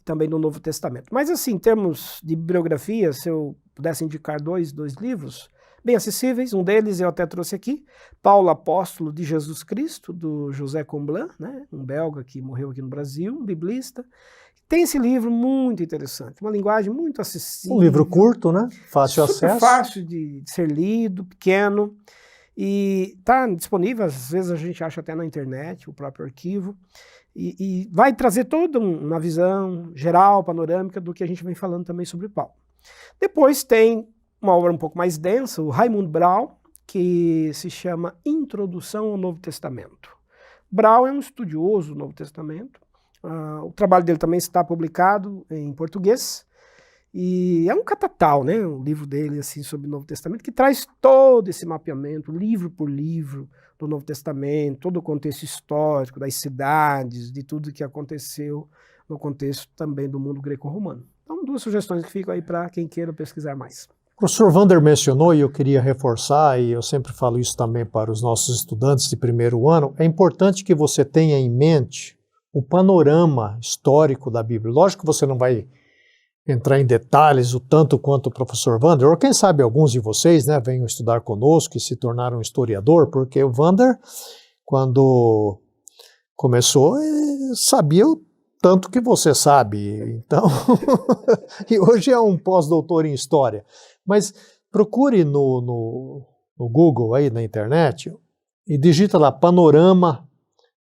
também do Novo Testamento. Mas assim, em termos de bibliografia, se eu pudesse indicar dois livros bem acessíveis, um deles eu até trouxe aqui, Paulo Apóstolo de Jesus Cristo, do José Comblan, né, um belga que morreu aqui no Brasil, um biblista. Tem esse livro muito interessante, uma linguagem muito acessível. Um livro curto, né? Fácil acesso. Fácil de ser lido, pequeno. E está disponível, às vezes a gente acha até na internet, o próprio arquivo, e vai trazer toda uma visão geral, panorâmica, do que a gente vem falando também sobre Paulo. Depois tem uma obra um pouco mais densa, o Raymond Brown, que se chama Introdução ao Novo Testamento. Brown é um estudioso do Novo Testamento, o trabalho dele também está publicado em português, e é um catatal, né? Um livro dele assim, sobre o Novo Testamento, que traz todo esse mapeamento, livro por livro, do Novo Testamento, todo o contexto histórico, das cidades, de tudo que aconteceu no contexto também do mundo greco-romano. Então, 2 sugestões que ficam aí para quem queira pesquisar mais. O professor Wander mencionou, e eu queria reforçar, e eu sempre falo isso também para os nossos estudantes de primeiro ano, é importante que você tenha em mente o panorama histórico da Bíblia. Lógico que você não vai entrar em detalhes o tanto quanto o professor Wander, ou quem sabe alguns de vocês, né, venham estudar conosco e se tornaram historiador, porque o Wander, quando começou, sabia o tanto que você sabe, então, e hoje é um pós-doutor em História. Mas procure no Google, aí na internet, e digita lá, Panorama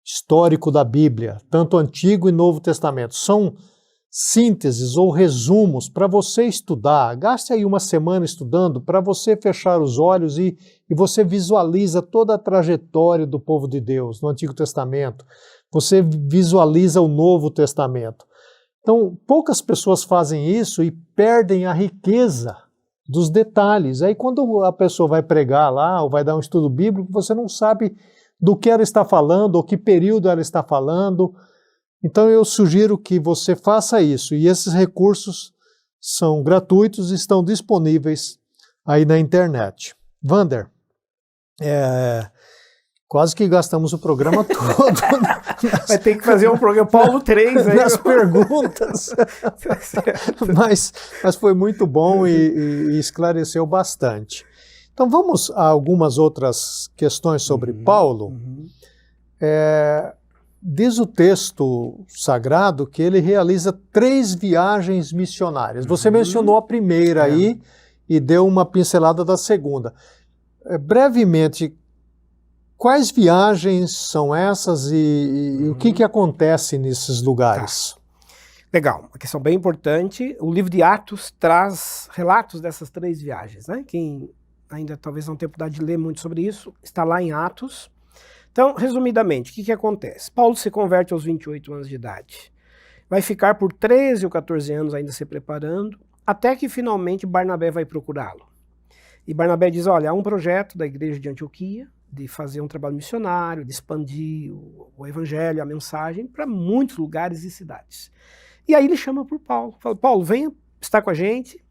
Histórico da Bíblia, tanto Antigo e Novo Testamento. São sínteses ou resumos para você estudar. Gaste aí uma semana estudando para você fechar os olhos e você visualiza toda a trajetória do povo de Deus no Antigo Testamento. Você visualiza o Novo Testamento. Então, poucas pessoas fazem isso e perdem a riqueza dos detalhes. Aí quando a pessoa vai pregar lá ou vai dar um estudo bíblico, você não sabe do que ela está falando ou que período ela está falando. Então eu sugiro que você faça isso, e esses recursos são gratuitos e estão disponíveis aí na internet. Wander, quase que gastamos o programa todo. Vai ter que fazer um programa Paulo 3 aí. Nas perguntas. mas foi muito bom e esclareceu bastante. Então vamos a algumas outras questões sobre Paulo. Diz o texto sagrado que ele realiza 3 viagens missionárias. Você mencionou a primeira aí e deu uma pincelada da segunda. Brevemente, quais viagens são essas e o que acontece nesses lugares? Tá. Legal, uma questão bem importante. O livro de Atos traz relatos dessas 3 viagens, né? Quem ainda talvez não tenha oportunidade de ler muito sobre isso, está lá em Atos. Então, resumidamente, o que acontece? Paulo se converte aos 28 anos de idade. Vai ficar por 13 ou 14 anos ainda se preparando, até que finalmente Barnabé vai procurá-lo. E Barnabé diz, olha, há um projeto da igreja de Antioquia, de fazer um trabalho missionário, de expandir o evangelho, a mensagem, para muitos lugares e cidades. E aí ele chama por Paulo. Fala, Paulo, venha estar com a gente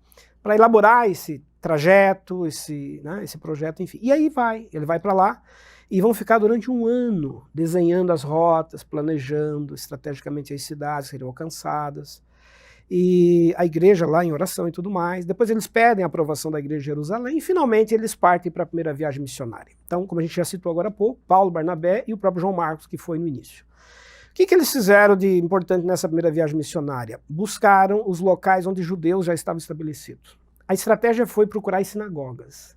para elaborar esse trajeto, esse projeto, enfim. E aí ele vai para lá, e vão ficar durante um ano desenhando as rotas, planejando estrategicamente as cidades que seriam alcançadas. E a igreja lá em oração e tudo mais. Depois eles pedem a aprovação da igreja de Jerusalém e finalmente eles partem para a primeira viagem missionária. Então, como a gente já citou agora há pouco, Paulo, Barnabé e o próprio João Marcos, que foi no início. O que eles fizeram de importante nessa primeira viagem missionária? Buscaram os locais onde judeus já estavam estabelecidos. A estratégia foi procurar as sinagogas.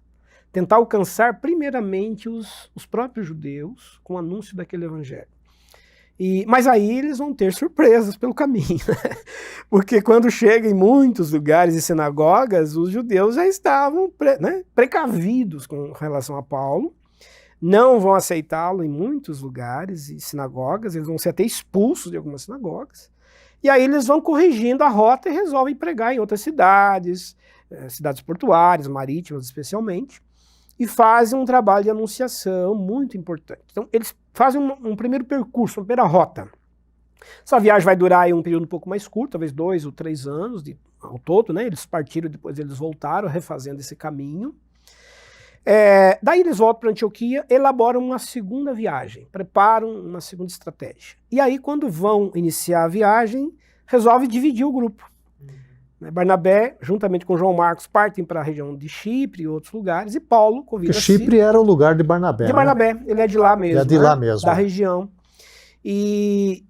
Tentar alcançar primeiramente os próprios judeus com o anúncio daquele evangelho. Mas aí eles vão ter surpresas pelo caminho, né? Porque quando chegam em muitos lugares e sinagogas, os judeus já estavam precavidos com relação a Paulo, não vão aceitá-lo em muitos lugares e sinagogas, eles vão ser até expulsos de algumas sinagogas, e aí eles vão corrigindo a rota e resolvem pregar em outras cidades, cidades portuárias, marítimas especialmente, e fazem um trabalho de anunciação muito importante. Então, eles fazem um primeiro percurso, uma primeira rota. Essa viagem vai durar aí um período um pouco mais curto, talvez 2 ou 3 anos ao todo, né? Eles partiram, depois eles voltaram, refazendo esse caminho. Daí eles voltam para Antioquia, elaboram uma segunda viagem, preparam uma segunda estratégia. E aí, quando vão iniciar a viagem, resolve dividir o grupo. Barnabé, juntamente com João Marcos, partem para a região de Chipre e outros lugares, e Paulo convida... Porque Chipre era o lugar de Barnabé. De Barnabé, né? Ele é de lá mesmo. É de lá mesmo. Da região. E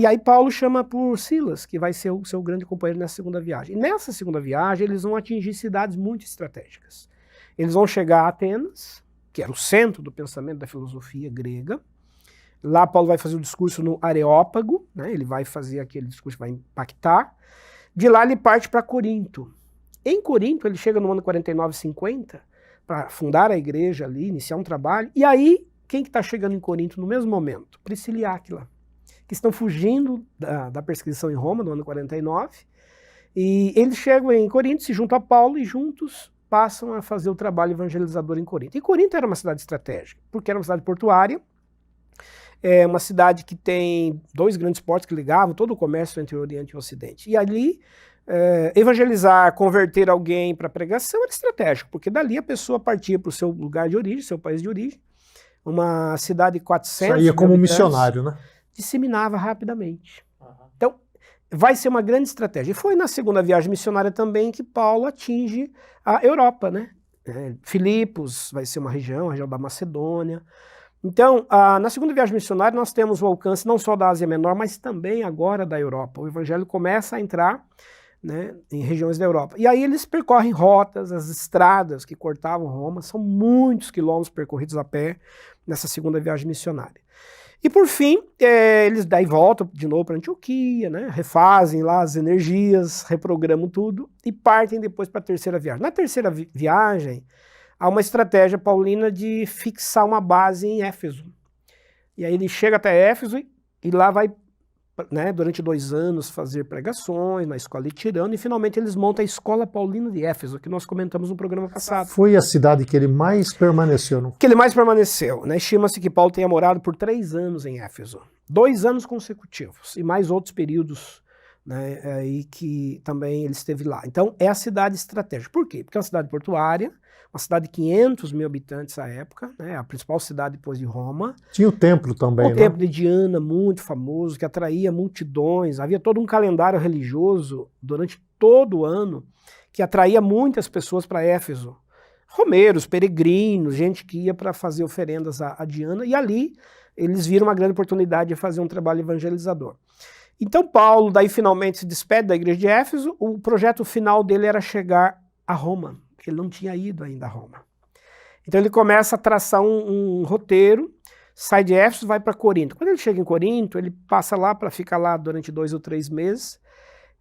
aí Paulo chama por Silas, que vai ser o seu grande companheiro nessa segunda viagem. E nessa segunda viagem, eles vão atingir cidades muito estratégicas. Eles vão chegar a Atenas, que era o centro do pensamento da filosofia grega. Lá Paulo vai fazer o discurso no Areópago, né? Ele vai fazer aquele discurso que vai impactar. De lá ele parte para Corinto. Em Corinto ele chega no ano 49, 50, para fundar a igreja ali, iniciar um trabalho. E aí, quem que está chegando em Corinto no mesmo momento? Priscila e Áquila, que estão fugindo da perseguição em Roma, no ano 49. E eles chegam em Corinto, se juntam a Paulo e juntos passam a fazer o trabalho evangelizador em Corinto. E Corinto era uma cidade estratégica, porque era uma cidade portuária, é uma cidade que tem 2 grandes portos que ligavam todo o comércio entre o Oriente e o Ocidente. E ali, evangelizar, converter alguém para pregação era estratégico, porque dali a pessoa partia para o seu lugar de origem, seu país de origem, uma cidade de 400 Saía como missionário, né? Disseminava rapidamente. Então, vai ser uma grande estratégia. E foi na segunda viagem missionária também que Paulo atinge a Europa, né? Filipos vai ser uma região, a região da Macedônia. Então, na segunda viagem missionária nós temos o alcance não só da Ásia Menor, mas também agora da Europa. O evangelho começa a entrar, né, em regiões da Europa. E aí eles percorrem rotas, as estradas que cortavam Roma, são muitos quilômetros percorridos a pé nessa segunda viagem missionária. E por fim, eles daí voltam de novo para Antioquia, né, refazem lá as energias, reprogramam tudo e partem depois para a terceira viagem. Na terceira viagem, há uma estratégia paulina de fixar uma base em Éfeso. E aí ele chega até Éfeso e lá vai, né, durante 2 anos fazer pregações na escola de Tirano e finalmente eles montam a Escola Paulina de Éfeso, que nós comentamos no programa passado. Foi a cidade que ele mais permaneceu, não? Que ele mais permaneceu, né? Estima-se que Paulo tenha morado por 3 anos em Éfeso. 2 anos consecutivos e mais outros períodos, né, aí que também ele esteve lá. Então é a cidade estratégica. Por quê? Porque é uma cidade portuária, uma cidade de 500 mil habitantes à época, né, a principal cidade depois de Roma. Tinha o templo também, né? O templo de Diana, muito famoso, que atraía multidões. Havia todo um calendário religioso durante todo o ano que atraía muitas pessoas para Éfeso. Romeiros, peregrinos, gente que ia para fazer oferendas a Diana. E ali eles viram uma grande oportunidade de fazer um trabalho evangelizador. Então Paulo daí finalmente se despede da igreja de Éfeso. O projeto final dele era chegar a Roma. Ele não tinha ido ainda a Roma. Então ele começa a traçar um roteiro, sai de Éfeso, vai para Corinto. Quando ele chega em Corinto, ele passa lá para ficar lá durante 2 ou 3 meses,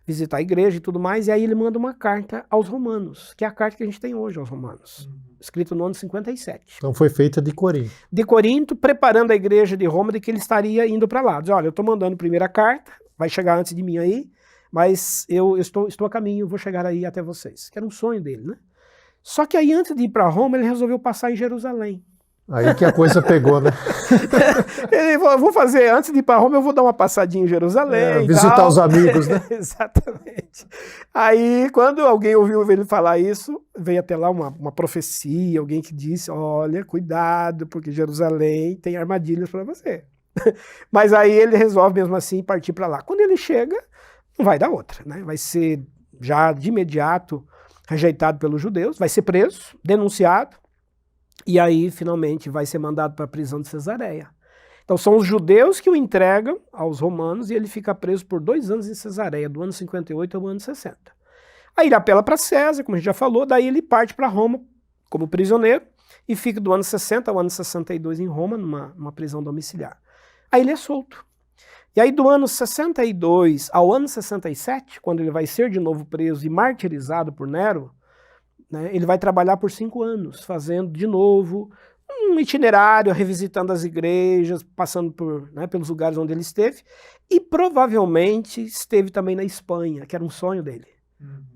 visitar a igreja e tudo mais, e aí ele manda uma carta aos romanos, que é a carta que a gente tem hoje aos romanos, escrito no ano 57. Então foi feita de Corinto. De Corinto, preparando a igreja de Roma de que ele estaria indo para lá. Diz, olha, eu estou mandando a primeira carta, vai chegar antes de mim aí, mas eu estou a caminho, vou chegar aí até vocês. Que era um sonho dele, né? Só que aí, antes de ir para Roma, ele resolveu passar em Jerusalém. Aí que a coisa pegou, né? Ele falou, vou fazer, antes de ir para Roma, eu vou dar uma passadinha em Jerusalém. Visitar os amigos, né? Exatamente. Aí, quando alguém ouviu ele falar isso, veio até lá uma profecia, alguém que disse, olha, cuidado, porque Jerusalém tem armadilhas para você. Mas aí ele resolve mesmo assim partir para lá. Quando ele chega, não vai dar outra, né? Vai ser já de imediato rejeitado pelos judeus, vai ser preso, denunciado, e aí finalmente vai ser mandado para a prisão de Cesareia. Então são os judeus que o entregam aos romanos e ele fica preso por 2 anos em Cesareia, do ano 58 ao ano 60. Aí ele apela para César, como a gente já falou, daí ele parte para Roma como prisioneiro e fica do ano 60 ao ano 62 em Roma, numa prisão domiciliar. Aí ele é solto. E aí do ano 62 ao ano 67, quando ele vai ser de novo preso e martirizado por Nero, né, ele vai trabalhar por 5 anos, fazendo de novo um itinerário, revisitando as igrejas, passando pelos lugares onde ele esteve, e provavelmente esteve também na Espanha, que era um sonho dele.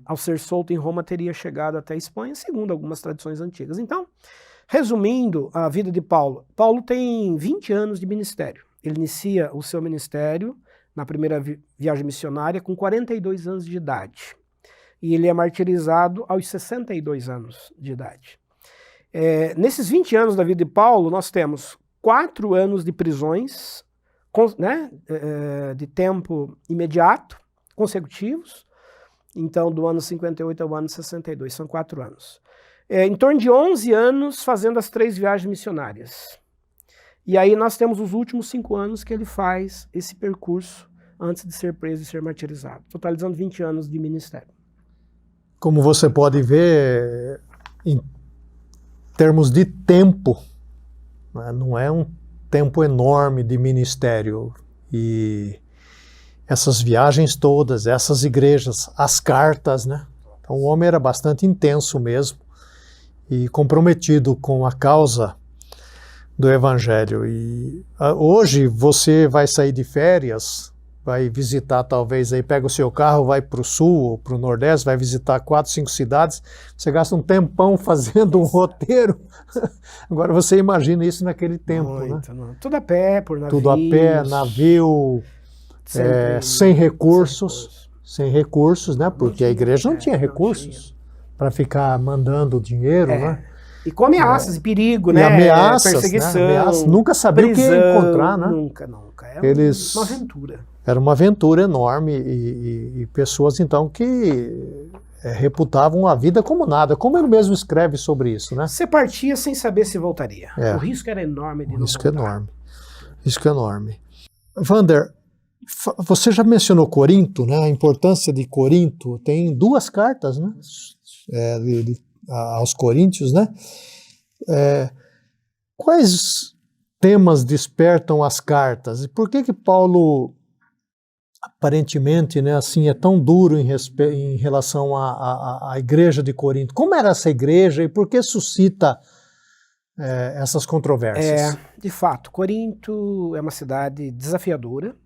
Ao ser solto em Roma, teria chegado até a Espanha, segundo algumas tradições antigas. Então, resumindo a vida de Paulo, Paulo tem 20 anos de ministério. Ele inicia o seu ministério na primeira viagem missionária com 42 anos de idade. E ele é martirizado aos 62 anos de idade. Nesses 20 anos da vida de Paulo, nós temos 4 anos de prisões, né, de tempo imediato, consecutivos. Então, do ano 58 ao ano 62, são 4 anos. Em torno de 11 anos fazendo as 3 viagens missionárias. E aí nós temos os últimos 5 anos que ele faz esse percurso antes de ser preso e ser martirizado, totalizando 20 anos de ministério. Como você pode ver, termos de tempo, né, não é um tempo enorme de ministério. E essas viagens todas, essas igrejas, as cartas, né? Então o homem era bastante intenso mesmo e comprometido com a causa do Evangelho. E hoje você vai sair de férias, vai visitar talvez aí, pega o seu carro, vai para o sul ou para o nordeste, vai visitar 4, 5 cidades, você gasta um tempão fazendo um roteiro. Agora você imagina isso naquele tempo, Muito, né? não. Tudo a pé, por navios. Tudo a pé, navio, sem recursos, né? Porque a igreja não tinha recursos para ficar mandando dinheiro, né? E com ameaças e perigo, né? E ameaças, perseguição, né? Ameaças. Nunca sabia prisão, o que ia encontrar, né? Nunca. É uma aventura. Era uma aventura enorme e pessoas, então, que reputavam a vida como nada, como ele mesmo escreve sobre isso, né? Você partia sem saber se voltaria. O risco era enorme de não voltar. Risco enorme. Wander, você já mencionou Corinto, né? A importância de Corinto. Tem 2 cartas, né? Aos Coríntios, né? Quais temas despertam as cartas? E por que Paulo, aparentemente, né, assim, é tão duro em relação à igreja de Corinto? Como era essa igreja e por que suscita essas controvérsias? De fato, Corinto é uma cidade desafiadora.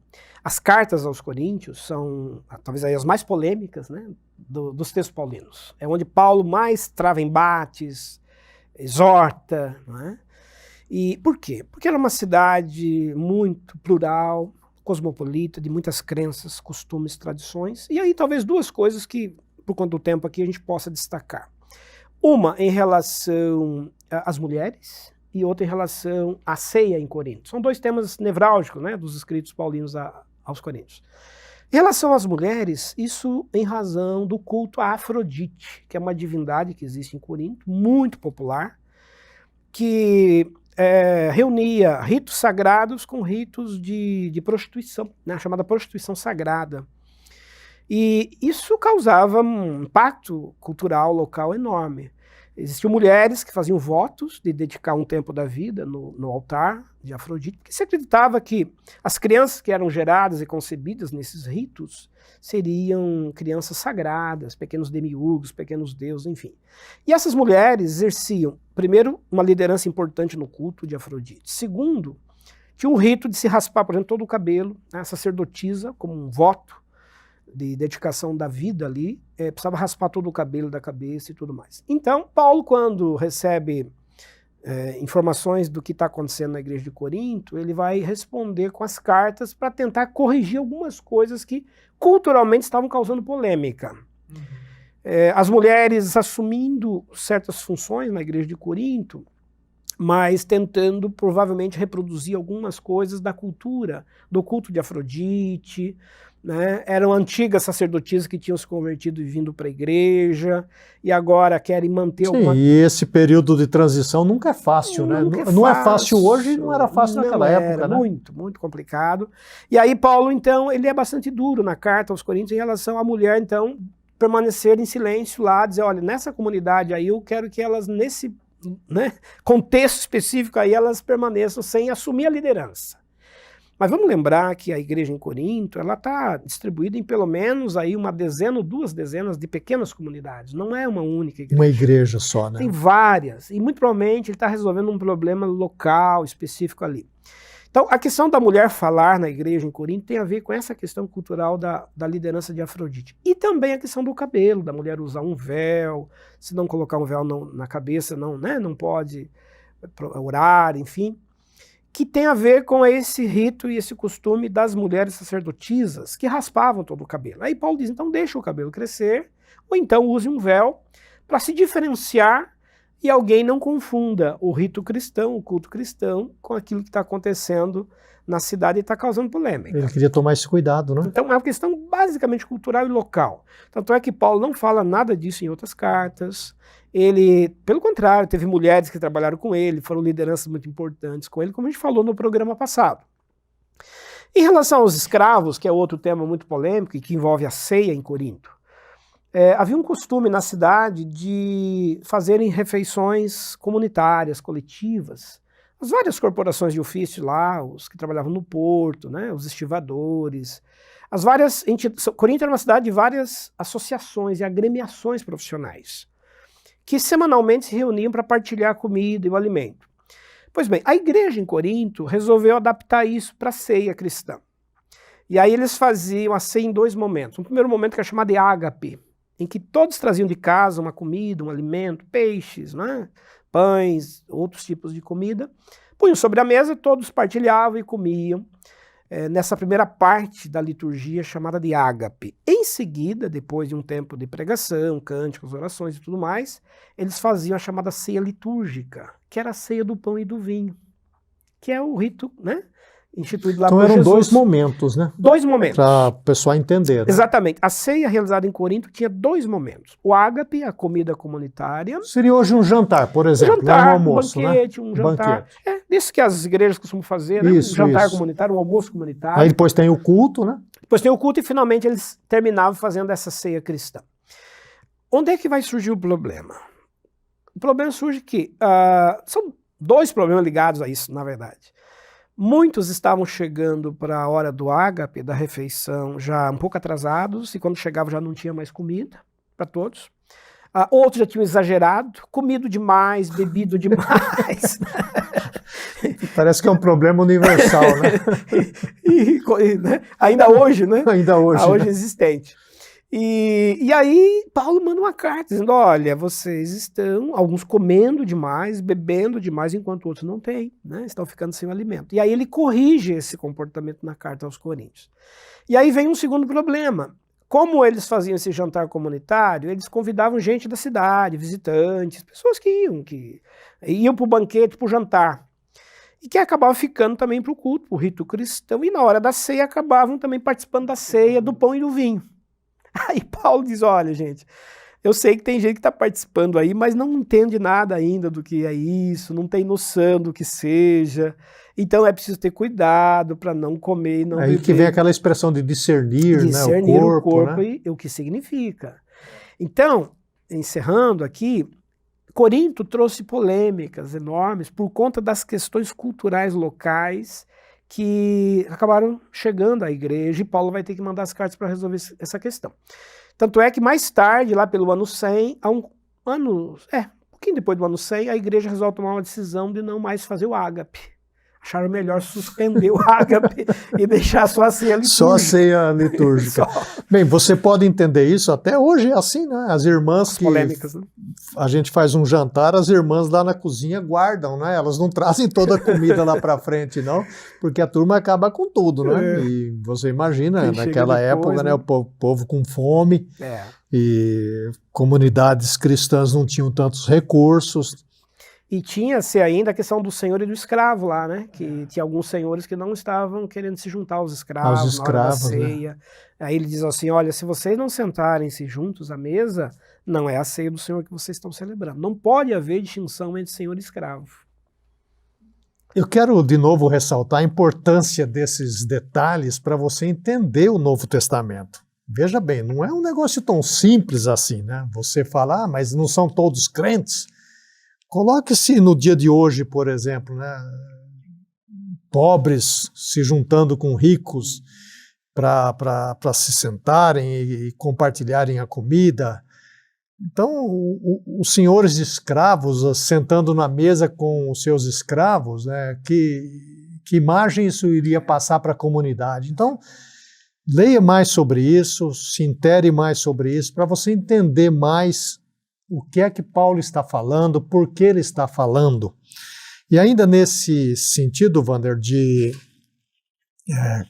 As cartas aos Coríntios são talvez aí as mais polêmicas, né, dos textos paulinos. É onde Paulo mais trava embates, exorta, não é? E por quê? Porque era uma cidade muito plural, cosmopolita, de muitas crenças, costumes, tradições. E aí talvez 2 coisas que, por conta do tempo aqui, a gente possa destacar. Uma em relação às mulheres e outra em relação à ceia em Corinto. São 2 temas nevrálgicos, né, dos escritos paulinos aos Coríntios. Em relação às mulheres, isso em razão do culto a Afrodite, que é uma divindade que existe em Corinto, muito popular, que reunia ritos sagrados com ritos de prostituição, né, chamada prostituição sagrada. E isso causava um impacto cultural local enorme. Existiam mulheres que faziam votos de dedicar um tempo da vida no altar de Afrodite, porque se acreditava que as crianças que eram geradas e concebidas nesses ritos seriam crianças sagradas, pequenos demiurgos, pequenos deuses, enfim. E essas mulheres exerciam, primeiro, uma liderança importante no culto de Afrodite. Segundo, tinha um rito de se raspar, por exemplo, todo o cabelo, né, sacerdotisa, como um voto de dedicação da vida ali, precisava raspar todo o cabelo da cabeça e tudo mais. Então, Paulo, quando recebe informações do que está acontecendo na igreja de Corinto, ele vai responder com as cartas para tentar corrigir algumas coisas que culturalmente estavam causando polêmica. As mulheres assumindo certas funções na igreja de Corinto, mas tentando provavelmente reproduzir algumas coisas da cultura, do culto de Afrodite, né? Eram antigas sacerdotisas que tinham se convertido e vindo para a igreja, e agora querem manter alguma... E esse período de transição nunca é fácil, né? Não é fácil hoje, não era fácil naquela época, né? Muito, muito complicado. E aí Paulo, então, ele é bastante duro na carta aos Coríntios em relação à mulher, então, permanecer em silêncio lá, dizer, olha, nessa comunidade aí eu quero que elas, nesse, né, contexto específico aí, elas permaneçam sem assumir a liderança. Mas vamos lembrar que a igreja em Corinto, ela está distribuída em pelo menos aí 1 ou 2 dezenas de pequenas comunidades. Não é uma única igreja. Uma igreja só, né? Tem várias. E muito provavelmente ele está resolvendo um problema local, específico ali. Então, a questão da mulher falar na igreja em Corinto tem a ver com essa questão cultural da liderança de Afrodite. E também a questão do cabelo, da mulher usar um véu, se não colocar um véu na cabeça, não, né, não pode orar, enfim. Que tem a ver com esse rito e esse costume das mulheres sacerdotisas que raspavam todo o cabelo. Aí Paulo diz, então deixa o cabelo crescer, ou então use um véu para se diferenciar e alguém não confunda o rito cristão, o culto cristão, com aquilo que está acontecendo na cidade e está causando polêmica. Ele queria tomar esse cuidado, né? Então é uma questão basicamente cultural e local. Tanto é que Paulo não fala nada disso em outras cartas. Ele, pelo contrário, teve mulheres que trabalharam com ele, foram lideranças muito importantes com ele, como a gente falou no programa passado. Em relação aos escravos, que é outro tema muito polêmico e que envolve a ceia em Corinto, havia um costume na cidade de fazerem refeições comunitárias, coletivas. As várias corporações de ofício lá, os que trabalhavam no porto, né, os estivadores, as várias entidades. Corinto era uma cidade de várias associações e agremiações profissionais, que semanalmente se reuniam para partilhar a comida e o alimento. Pois bem, a igreja em Corinto resolveu adaptar isso para a ceia cristã. E aí eles faziam a ceia em 2 momentos. Um primeiro momento que é chamado de ágape, em que todos traziam de casa uma comida, um alimento, peixes, né? Pães, outros tipos de comida. Punham sobre a mesa, todos partilhavam e comiam. Nessa primeira parte da liturgia chamada de ágape. Em seguida, depois de um tempo de pregação, cânticos, orações e tudo mais, eles faziam a chamada ceia litúrgica, que era a ceia do pão e do vinho, que é o rito, né, instituído lá por Jesus. Então eram 2 momentos, né? 2 momentos. Para o pessoal entender. Né? Exatamente. A ceia realizada em Corinto tinha 2 momentos. O ágape, a comida comunitária. Seria hoje um jantar, por exemplo, Um jantar, um almoço, um banquete, né? um jantar. Banquete. Isso que as igrejas costumam fazer, né? Isso, Um jantar isso. comunitário, um almoço comunitário. Aí depois tem o culto, né? Depois tem o culto e finalmente eles terminavam fazendo essa ceia cristã. Onde é que vai surgir o problema? O problema surge que são 2 problemas ligados a isso, na verdade. Muitos estavam chegando para a hora do ágape, da refeição, já um pouco atrasados, e quando chegavam já não tinha mais comida para todos. Outros já tinham exagerado, comido demais, bebido demais. Parece que é um problema universal, né? Né? Ainda hoje, né? Ainda hoje. Hoje né? existente. E aí Paulo manda uma carta dizendo, olha, vocês estão, alguns comendo demais, bebendo demais, enquanto outros não têm, né? Estão ficando sem o alimento. E aí ele corrige esse comportamento na carta aos Coríntios. E aí vem um segundo problema. Como eles faziam esse jantar comunitário, eles convidavam gente da cidade, visitantes, pessoas que iam para o banquete, para o jantar. E que acabavam ficando também para o culto, para o rito cristão, e na hora da ceia acabavam também participando da ceia, do pão e do vinho. Aí Paulo diz, olha gente, eu sei que tem gente que está participando aí, mas não entende nada ainda do que é isso, não tem noção do que seja, então é preciso ter cuidado para não comer e não beber. Aí que vem aquela expressão de discernir, né, o corpo né? E o que significa. Então, encerrando aqui, Corinto trouxe polêmicas enormes por conta das questões culturais locais que acabaram chegando à igreja, e Paulo vai ter que mandar as cartas para resolver essa questão. Tanto é que mais tarde, lá pelo ano 100, um pouquinho depois do ano 100, a igreja resolve tomar uma decisão de não mais fazer o ágape. Acharam melhor suspender o ágape e deixar só a ceia litúrgica. Só a ceia litúrgica. Bem, você pode entender isso, até hoje é assim, né? As irmãs que polêmicas, né? A gente faz um jantar, as irmãs lá na cozinha guardam, né? Elas não trazem toda a comida lá para frente, não, porque a turma acaba com tudo, né? E você imagina, naquela época, né? O povo com fome, e comunidades cristãs não tinham tantos recursos. E tinha-se ainda a questão do senhor e do escravo lá, né? Que tinha alguns senhores que não estavam querendo se juntar aos escravos, na hora da ceia. Né? Aí ele diz assim, olha, se vocês não sentarem-se juntos à mesa, não é a ceia do Senhor que vocês estão celebrando. Não pode haver distinção entre senhor e escravo. Eu quero de novo ressaltar a importância desses detalhes para você entender o Novo Testamento. Veja bem, não é um negócio tão simples assim, né? Você fala, mas não são todos crentes. Coloque-se no dia de hoje, por exemplo, né, pobres se juntando com ricos para se sentarem e compartilharem a comida. Então, os senhores de escravos sentando na mesa com os seus escravos, né, que imagem isso iria passar para a comunidade? Então, leia mais sobre isso, se intere mais sobre isso, para você entender mais o que é que Paulo está falando, por que ele está falando. E ainda nesse sentido, Wander, de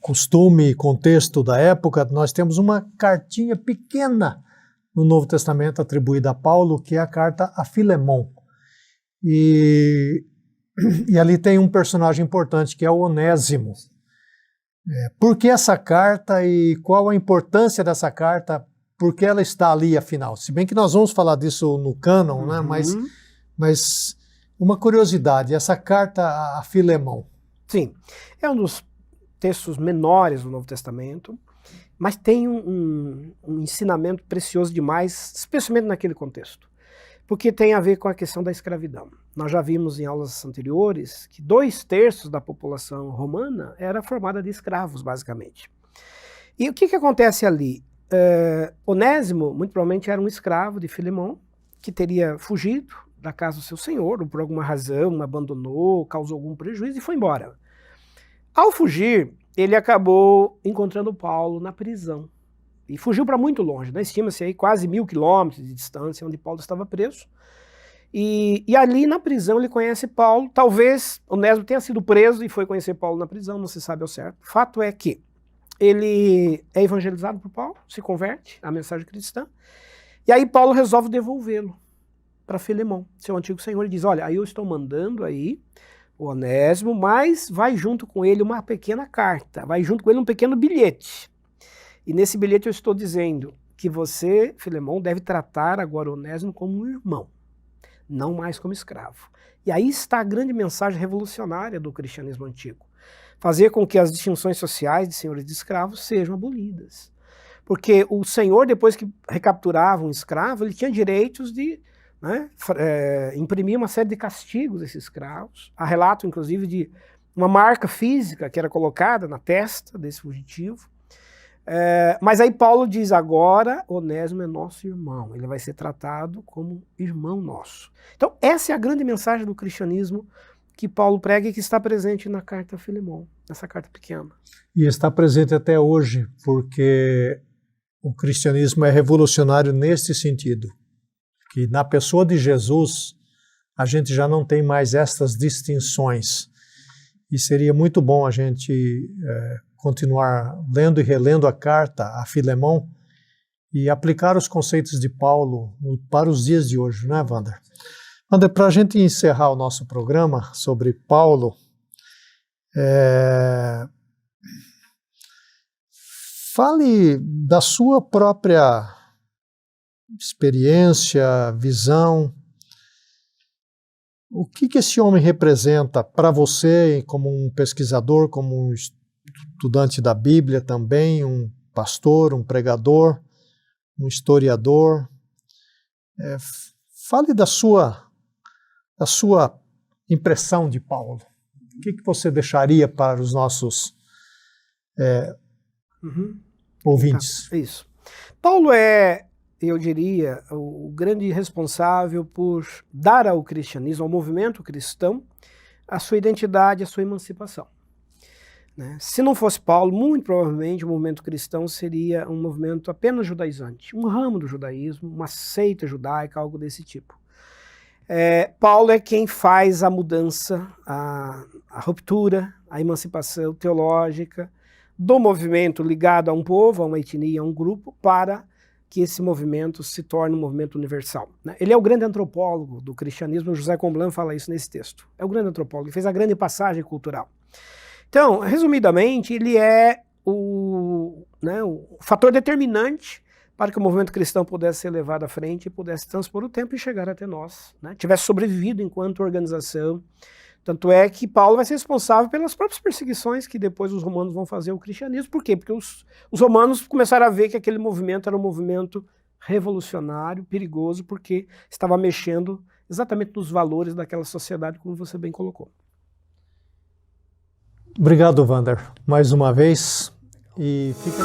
costume e contexto da época, nós temos uma cartinha pequena no Novo Testamento atribuída a Paulo, que é a carta a Filemon. E ali tem um personagem importante, que é o Onésimo. Por que essa carta e qual a importância dessa carta? Por que ela está ali, afinal? Se bem que nós vamos falar disso no cânon, né? Mas uma curiosidade, essa carta a Filemon. Sim, é um dos textos menores do Novo Testamento. Mas tem um ensinamento precioso demais, especialmente naquele contexto, porque tem a ver com a questão da escravidão. Nós já vimos em aulas anteriores que 2/3 da população romana era formada de escravos, basicamente. E o que acontece ali? Onésimo, muito provavelmente, era um escravo de Filemão, que teria fugido da casa do seu senhor, ou por alguma razão abandonou, causou algum prejuízo e foi embora. Ao fugir, ele acabou encontrando Paulo na prisão. E fugiu para muito longe, né? Estima-se aí quase 1000 quilômetros de distância onde Paulo estava preso. E ali na prisão ele conhece Paulo. Talvez Onésimo tenha sido preso e foi conhecer Paulo na prisão, não se sabe ao certo. Fato é que ele é evangelizado por Paulo, se converte à mensagem cristã. E aí Paulo resolve devolvê-lo para Filemão, seu antigo senhor. Ele diz, olha, aí eu estou mandando aí o Onésimo, mas vai junto com ele uma pequena carta, vai junto com ele um pequeno bilhete. E nesse bilhete eu estou dizendo que você, Filemão, deve tratar agora o Onésimo como um irmão, não mais como escravo. E aí está a grande mensagem revolucionária do cristianismo antigo. Fazer com que as distinções sociais de senhores de escravos sejam abolidas. Porque o senhor, depois que recapturava um escravo, ele tinha direitos de imprimir uma série de castigos a esses escravos. Há relato, inclusive, de uma marca física que era colocada na testa desse fugitivo. Mas aí Paulo diz, agora Onésimo é nosso irmão, ele vai ser tratado como irmão nosso. Então essa é a grande mensagem do cristianismo que Paulo prega e que está presente na carta a Filemão, nessa carta pequena. E está presente até hoje, porque o cristianismo é revolucionário neste sentido, que na pessoa de Jesus a gente já não tem mais estas distinções. E seria muito bom a gente continuar lendo e relendo a carta a Filemão e aplicar os conceitos de Paulo para os dias de hoje, não é, Wander? Wander, para a gente encerrar o nosso programa sobre Paulo, fale da sua própria experiência, visão. O que esse homem representa para você como um pesquisador, como um estudante da Bíblia também, um pastor, um pregador, um historiador? Fale da sua impressão de Paulo. O que você deixaria para os nossos ouvintes? Tá, isso. Paulo é, eu diria, o grande responsável por dar ao cristianismo, ao movimento cristão, a sua identidade, a sua emancipação. Se não fosse Paulo, muito provavelmente o movimento cristão seria um movimento apenas judaizante, um ramo do judaísmo, uma seita judaica, algo desse tipo. Paulo é quem faz a mudança, a ruptura, a emancipação teológica do movimento ligado a um povo, a uma etnia, a um grupo, para que esse movimento se torne um movimento universal. Ele é o grande antropólogo do cristianismo, José Comblan fala isso nesse texto. É o grande antropólogo, ele fez a grande passagem cultural. Então, resumidamente, ele é o fator determinante para que o movimento cristão pudesse ser levado à frente e pudesse transpor o tempo e chegar até nós, tivesse sobrevivido enquanto organização. Tanto é que Paulo vai ser responsável pelas próprias perseguições que depois os romanos vão fazer ao cristianismo. Por quê? Porque os romanos começaram a ver que aquele movimento era um movimento revolucionário, perigoso, porque estava mexendo exatamente nos valores daquela sociedade, como você bem colocou. Obrigado, Wander, mais uma vez. E fica